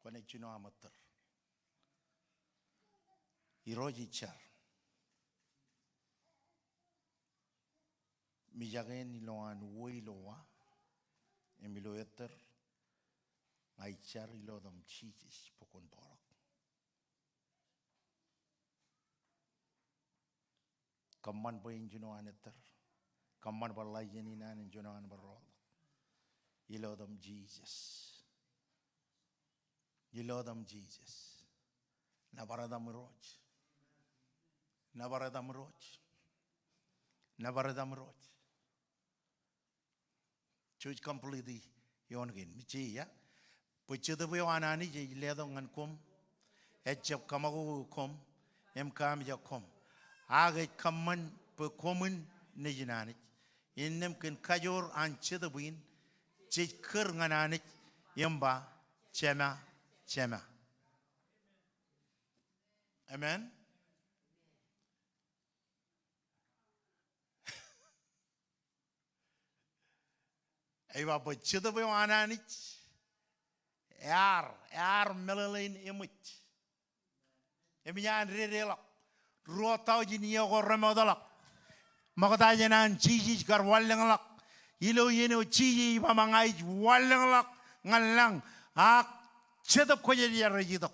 kone chino amater Iroji char. Mijagen iloan woi loa. Emilo eter. Ngai char ilo dam chijis pokon borak. Kaman bayin junoan eter. Kaman balai jeninan junoan barol. Ilo dam Jesus. Ilo dam Jesus. Nabaradam roj. Nabaradam roj. Church completely yon gin michi ya. Puchu the way anani je ledong an kum. Echap kamagu kum. Em kam ja kum. Age kaman pe kumun nijinani. Innem kin kajor an chedabin. Chich ker nganani. Yamba chema. Amen. Iwa bachida bo ananich. Melalain imich. Emiyan rirelak. Ruotau jinia ko remodelak. Makatajanan chiji kar walangalak. Ilo yeno chiji pamangai walangalak ngalang. Chedap ko jadi rejidok.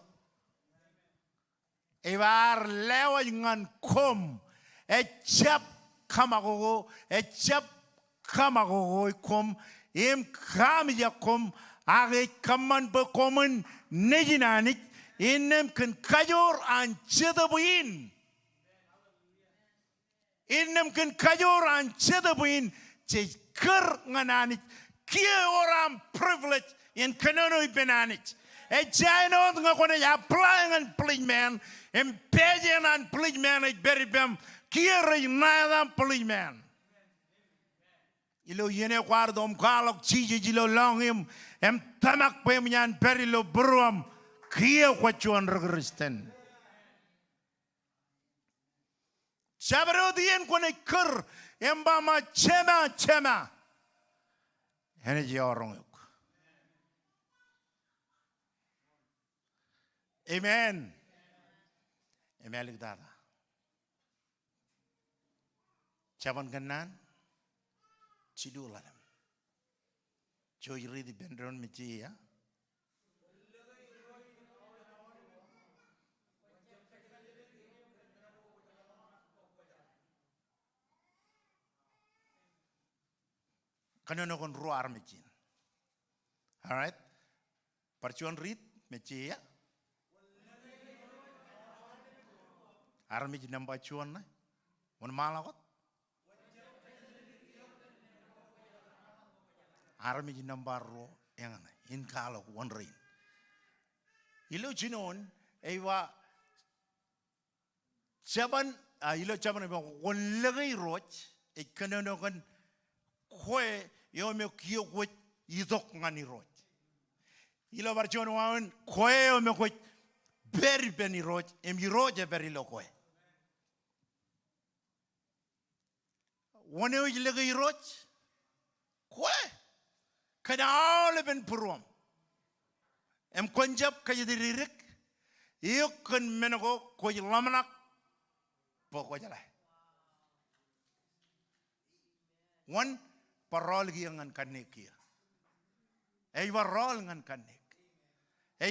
Iwar lewa ngan kom. Echap kamagogo. Echap kamagogo kom. Im kami ya kom. Age kaman bekomen nejinanik. Inem kan kajor an chedabuin. Inem kan kajor an chedabuin. Ker ngananik. Kia orang privilege in kanono benanich. E jano ngakone ya applying and pledge man. Impeding and pledge man e beribem. Kia reinadan pledge man. Ilo yene guardo kalok chiji jilo long him. Tamak pemyan perilo bruam. Kia kwachuan regristen. Chabarodian kone ker. Embama chema. Energy orang. Amen. Amen ligdada. Chaban kanan. Cidu lalam. Joy ready bendron michi ya. Kanono kon ruar michin. All right. Parchuan read michi ya. Army namba chuan na. Mon malakot. Army namba ro yang na. In kalok one rain. Ilo chinon ewa chaban ilo chaban ewa one lagay roch e kanono kan kwe yo me kio kwe idok ngani roch. Ilo barchuan wan kwe yo me kwe very beni roch em roch very lo kwe. One of you lagi roch, kue, kada all ben purum. Em konjap kaya diririk, yuk kan menago kue lamanak, pokok jalan. One parol giangan kanek kia, parol ngan kanek,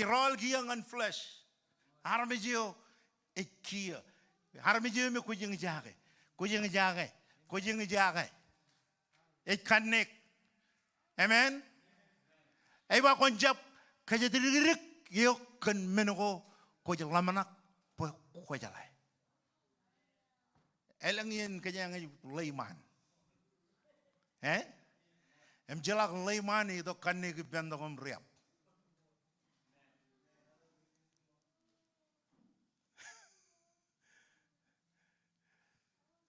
rol giangan flesh, harmijio kia, harmijio me kujing jage. Kujing jaga, kanek, amen. Ewa konjap kaya diririk yuk kan menuko kujing lamanak pokok jalan. Elangin kaya ngai layman, em jalak layman itu kanek bendogom riap.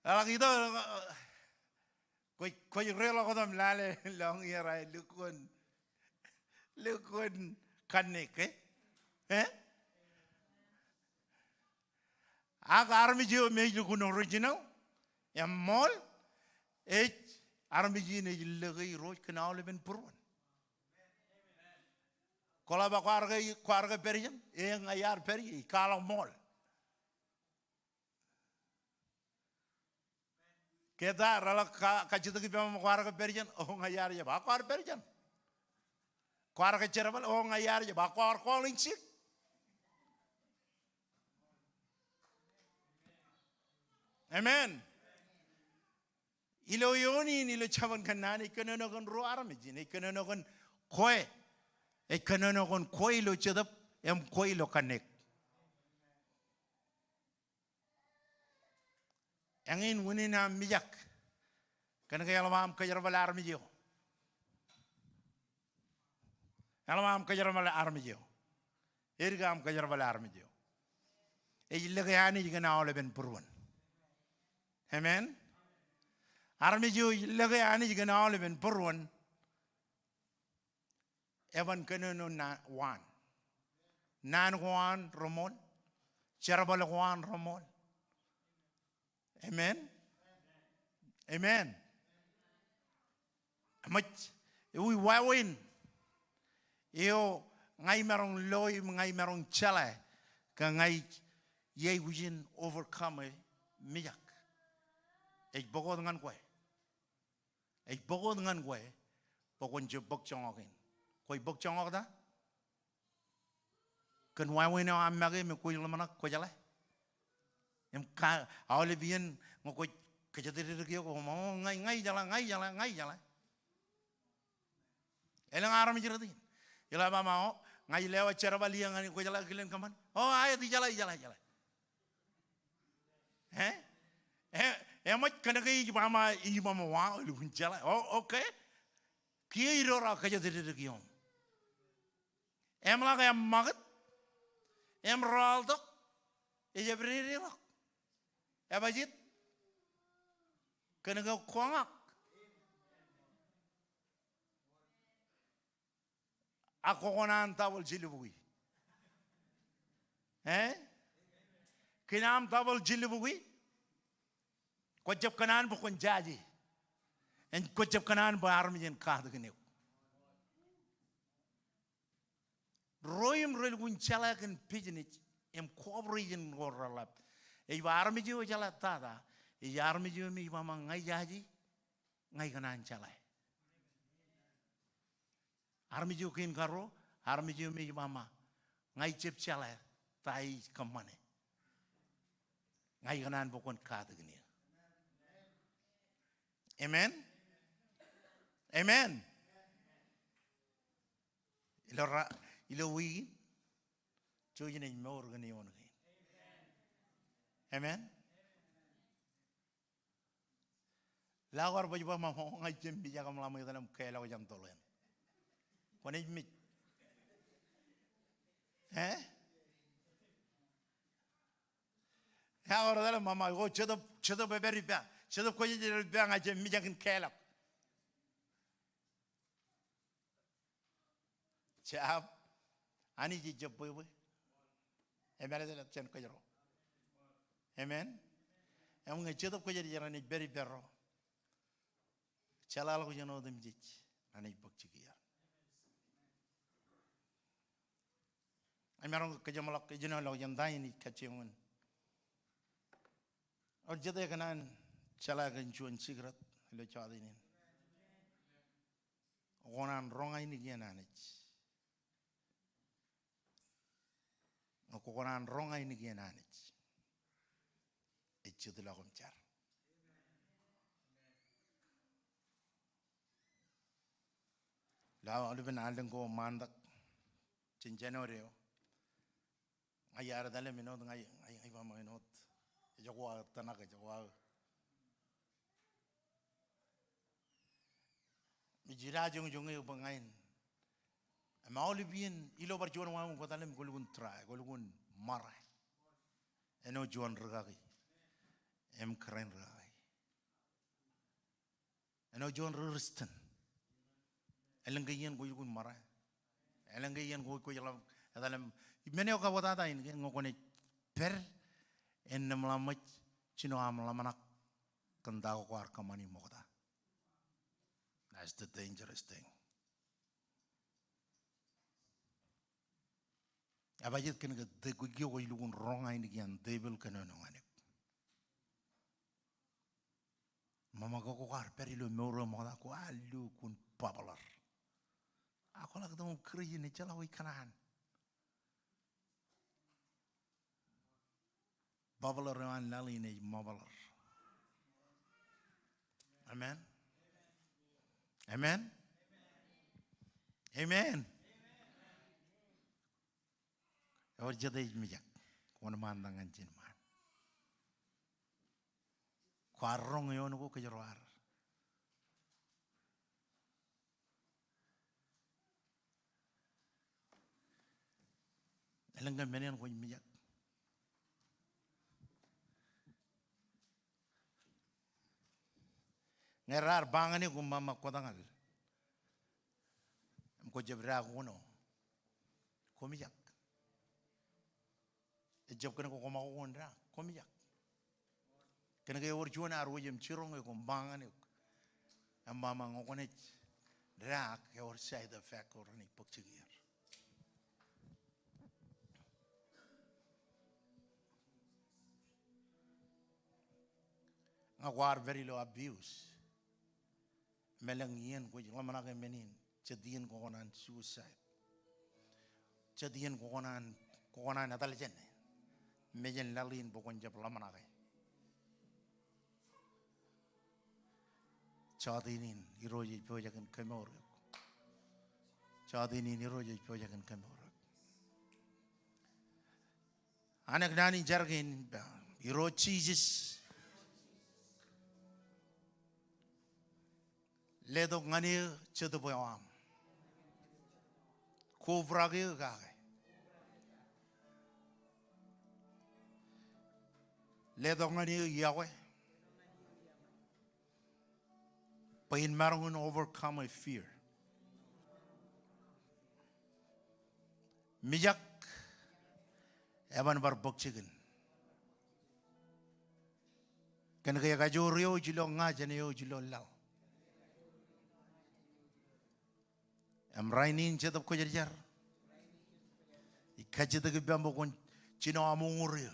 Alang itu, kau rela kau tam lale long irai lukun kanek, Ag army jo me lukun original, yang mall, army jo ne lagi roch kenal leben purun. Kalau bak warga perijan, ngayar peri, kalau mall. Kita rala kacito kita mau kuarga perijan, ngayar ya, bakuar perijan. Kuarga cerabal, ngayar ya, bakuar calling sick. Amen. Ilo yoni ilo cawan kanani kenono kon ruar mijin, kenono kon koi, kenono kon koi lo cedap, koi lo kanek. Angin wuni na mijak. Kan kaya lamam kajar bala armijo. Lamam kajar bala armijo. Irgam kajar bala armijo. Ejilga yani jigana ole ben purwan. Amen. Armijo ijilga yani jigana ole ben purwan. Evan kanono na wan. Nan wan romon. Charabala wan romon. Amen. Amen. Much Ui wawin. Eo ngai merong loi ngai merong chala ka ngai ye wujin overcome miyak. Bogo dengan kue. Bogo dengan kue. Pokon je bok chongokin. Koi bok chongok da? Kan wawin am magi me koi lamana ko jala. Em ka awle bien ngoko kejadian kyo ko ngai jala. Elang aram jirati. Ila mama ngai lewa cara bali yang ko jala kilen kaman. Oh ayo di jala. Emat kena kai mama wa lu jala. Oh okay. Kia irora kejadian kyo. Em la kaya magat. Em raldo. Eja beri lah. Abajit. Kena kau kuangak. Ako konan tawal jilibui. Kinam tawal jilibui. Kocap kanan bukan jaji. En kocap kanan bar mijen kahd kene. Royim royal guncala kan pijnich. Em cooperation goralap. Bar mijo jala tada. Yar mijo mi mama ngai jaji. Ngai kanan chalai. Armi ju kin karo, armi ju mi mama, ngai cip chala, tai kamane, ngai kanan bukan kata gini. Amen, amen. Ilo win, cuci ni mau gini on gini. Amen. Lagar baju mama ngai cip bija kamala mai dalam kaya lagu jam tolong. Konek mit, ya orang dalam mama, oh cedo beberi bea, cedo kau jadi bea ngaji mijakin kelak, siap, ani jijab boy, emang ada cen kau jero, amen, emang cedo kau jadi jalan ni beri bero, celal kau jangan odem jij, ani bakci kia. Amarong kejamalak kejenolak yang dain ni kaciungan. Or jadi kanan cala kencuan cigaret lo cadinin. Onan rongai ni gian anich. Onan rongai ni gian anich. Itu tu lakum car. Lalu ada penaldeng ko mandak cincenoreo. Ayar dalam minot ngai mama minot. Jawa tanah ke Jawa. Mijira jung itu pengain. Mau lebihn ilo berjuang mau kau dalam golongan try, golongan marah. Eno juan regai, keren regai. Eno juan resisten. Elenggian golongan marah. Elenggian golongan dalam Mene oka wata ini ngokone per en melamat cino amlamanak kentau kuar kamani mokta. That's the dangerous thing. Abajit kena de gugio ko ilugun ronga ini kian devil kena nongane. Mama ko kuar per ilu meuro mokta ko alu kun popular. Aku lagi ketemu kiri ini jalawi kanan. Babalar man lali ni mabalar. Amen. Amen. Amen. Or jadi mijak. Kau mandangan jenman. Kuarong yon ko kejeroar. Elenggan menian ko mijak. Ngerar bangani ko mama kodangal. Ko jebra kuno. Komijak. Ejab kana ko koma ko ndra, komijak. Kana ke or juana arwo jem chirong ko bangani. Mama ngokone Rak or side effect or any picture. Nga war very low abuse. Melangian which Lamanaga menin, Chadian Gonan suicide. Chadian Gonan Natalijan. Mejan Lalin Bogonjap Lamanaga. Jotenin, Eroji project and Komol. Jotenin, Eroji project and Komol. Anagnani Jargin, Ero Jesus. Ledo ngani chedo boyam. Kovrage gage. Ledo ngani Iakwe. Pain marungun overcome my fear. Mijak evan bar bokchigen. Kan kaya kajorio jilo nga janeo jilo lao. Am rainin chetap ko jarjar. Ikajita ke bambo kon chino amunguri.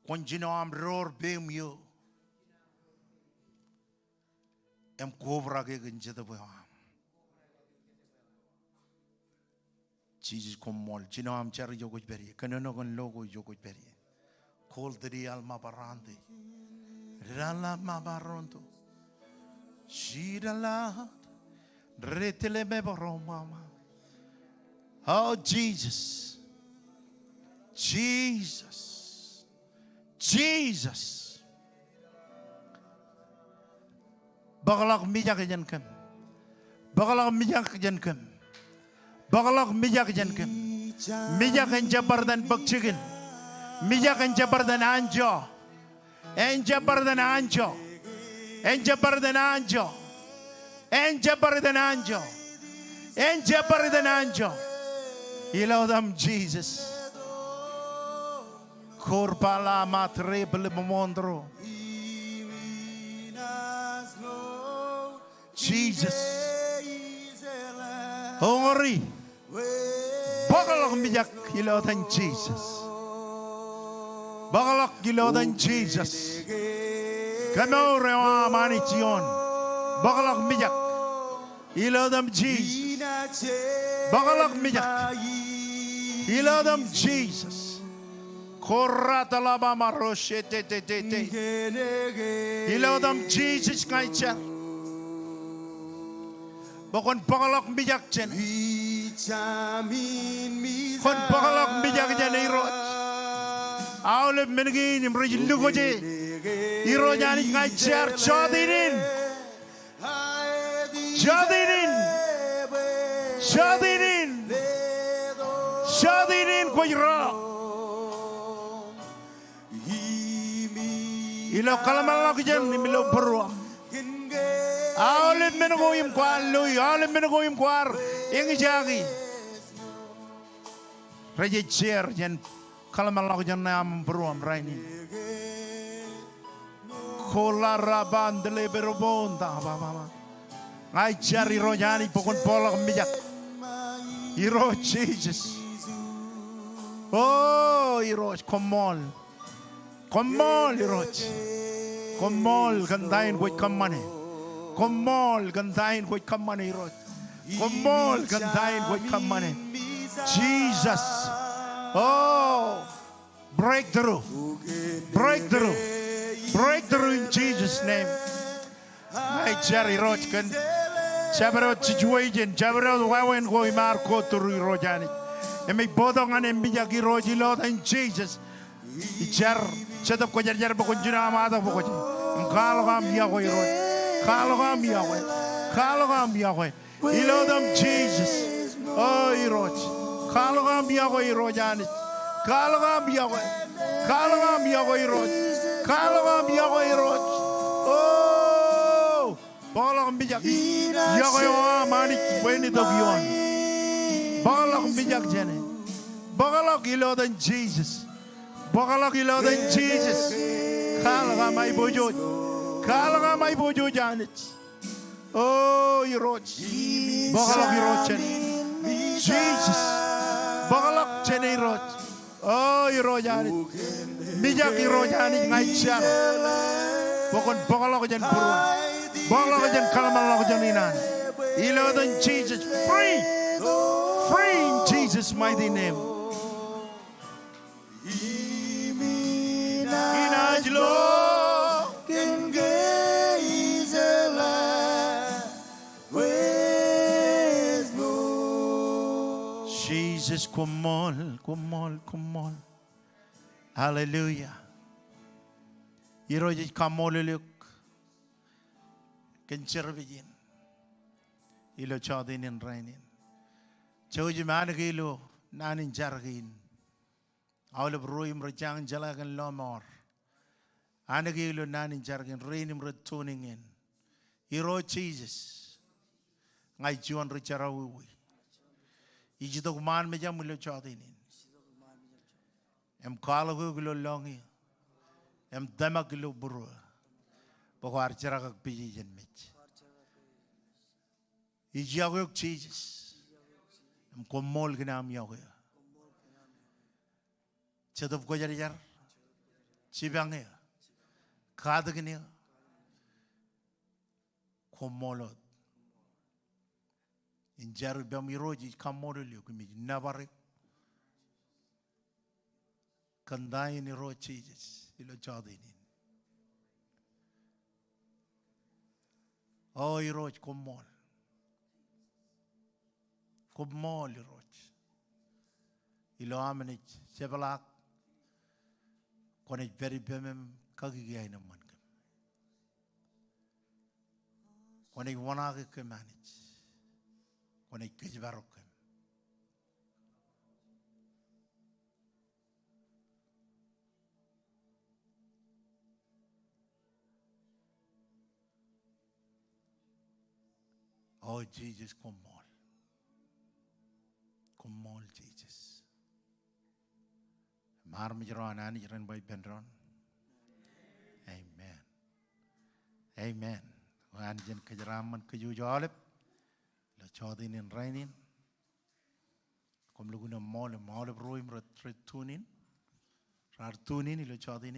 Kon chino am roar bem yo. Am cobra ke genjeta boyam. Jesus Komol chino am chari jogo beri. Kanono kon logo jogo beri. Kol deri alma barante. Rala mabaronto. Shidala retele meboro mama. Oh Jesus. Jesus. Jesus. Bagalak mijak jankem. Bagalak mijak jankem. Bagalak mijak jankem. Mijak enjabar dan bakchikin. Mijak enjabar dan anjo. Enjabar dan anjo. Enjabar dan anjo. Enjabar dan anjo. Enjabar dan anjo. Ilodam Jesus. Korpala matre belemondro. Jesus. Hungry. Bagalak mijak ilodan Jesus. Bagalak ilodan Jesus. Kano rewa manition. Bagalak mijak. Ilodam Jesus. Bagalak mijak. Ilodam Jesus. Korata laba maroshe te te te te. Ilodam Jesus kaicha. Bakon bagalak mijak jen. Kon bagalak mijak jen irot. Aule menegin imrejil lugoje. Irojani ngajar jotenin. Jotenin. Jotenin. Jotenin koira. Ilo kalamalak jen imilo berwa. Aule menegoyim kwalu, aule menegoyim kwar ingijagi. Raja cher jen kalamalak jen nam berwa rainin. Kola raban dele berobonda baba. Ngai cari rojani pokon polak mijak. Iro Jesus. Oh iro Komol. Komol iro. Komol gandain buat kamane. Komol gandain buat kamane iro. Komol gandain buat kamane. Jesus. Oh breakthrough. Breakthrough. Breakthrough in Jesus' name. I Jerry Rochkin. Chabarot situation. Chabarot Wawen Goy Marco to Rojani. And make Bodong and Mbiyaki Roji Lord and Jesus. Jar set up Kojar Bokujina Mata Bokoji. And Kalogam Yahweh Roy. Kalogam Yahweh. Kalogam Yahweh. Ilodam Jesus. Oh, Roch. Kalogam Yahweh Rojani. Kalogam Yahweh. Kalogam Yahweh Roch. Kalogam Yahweh Roch. Oh, Balak Mijak. Yahweh Manik Wendy Dogion. Balak Mijak Jenny. Balak Ilodan Jesus. Balak Ilodan Jesus. Kalogam my bojo. Kalogam my bojo Janet. Oh, Iroj. Bagalak Iroj. Jesus. Bagalak Chen Iroj. Oh, Iroj ani. Mijak Iroj ani ngai char. Pokon bagalak jan purwa. Bagalak jan kalamalak jan inan. Ilodan Jesus. Free. Free in Jesus' mighty name. Inajlo. Jesus, Komol, Komol, Komol. Hallelujah. Iroji kamoluluk. Kenchervijin. Ilo jotenin rainin. Choji managilo nanin jargin. Aulab ruim rajang jalagan lomor. Anagilo nanin jargin rainim retuning in. Iro Jesus. Ngai juan richarawi. Ijito man me jam mulo jotenin. Em kala gulo longi. Em damak gulo buru. Pokok archerakak pijijen mich. Ijakwe Jesus. Em komol ginam yakwe. Chetop ko jari jar. Chibangnya. Kada gini. Komolot. In jaru bamiroji kamorulio kumi nabarik. Kandai ni ro Jesus ilo jotenin. Oh iroj komol. Komol iroj. Ilo amenich sebalak. Konech very bemem kagigay naman kam. Konech wanake kemanich. Konech kejbarok kam. Oh Jesus, Komol. Komol Jesus. Mar mijaran ani jaran boy benron. Amen. Amen. Wan jen kejaraman keju jalep. La jotenin rainin. Kom luguna mol roim retunin. Rartunin ilo jotenin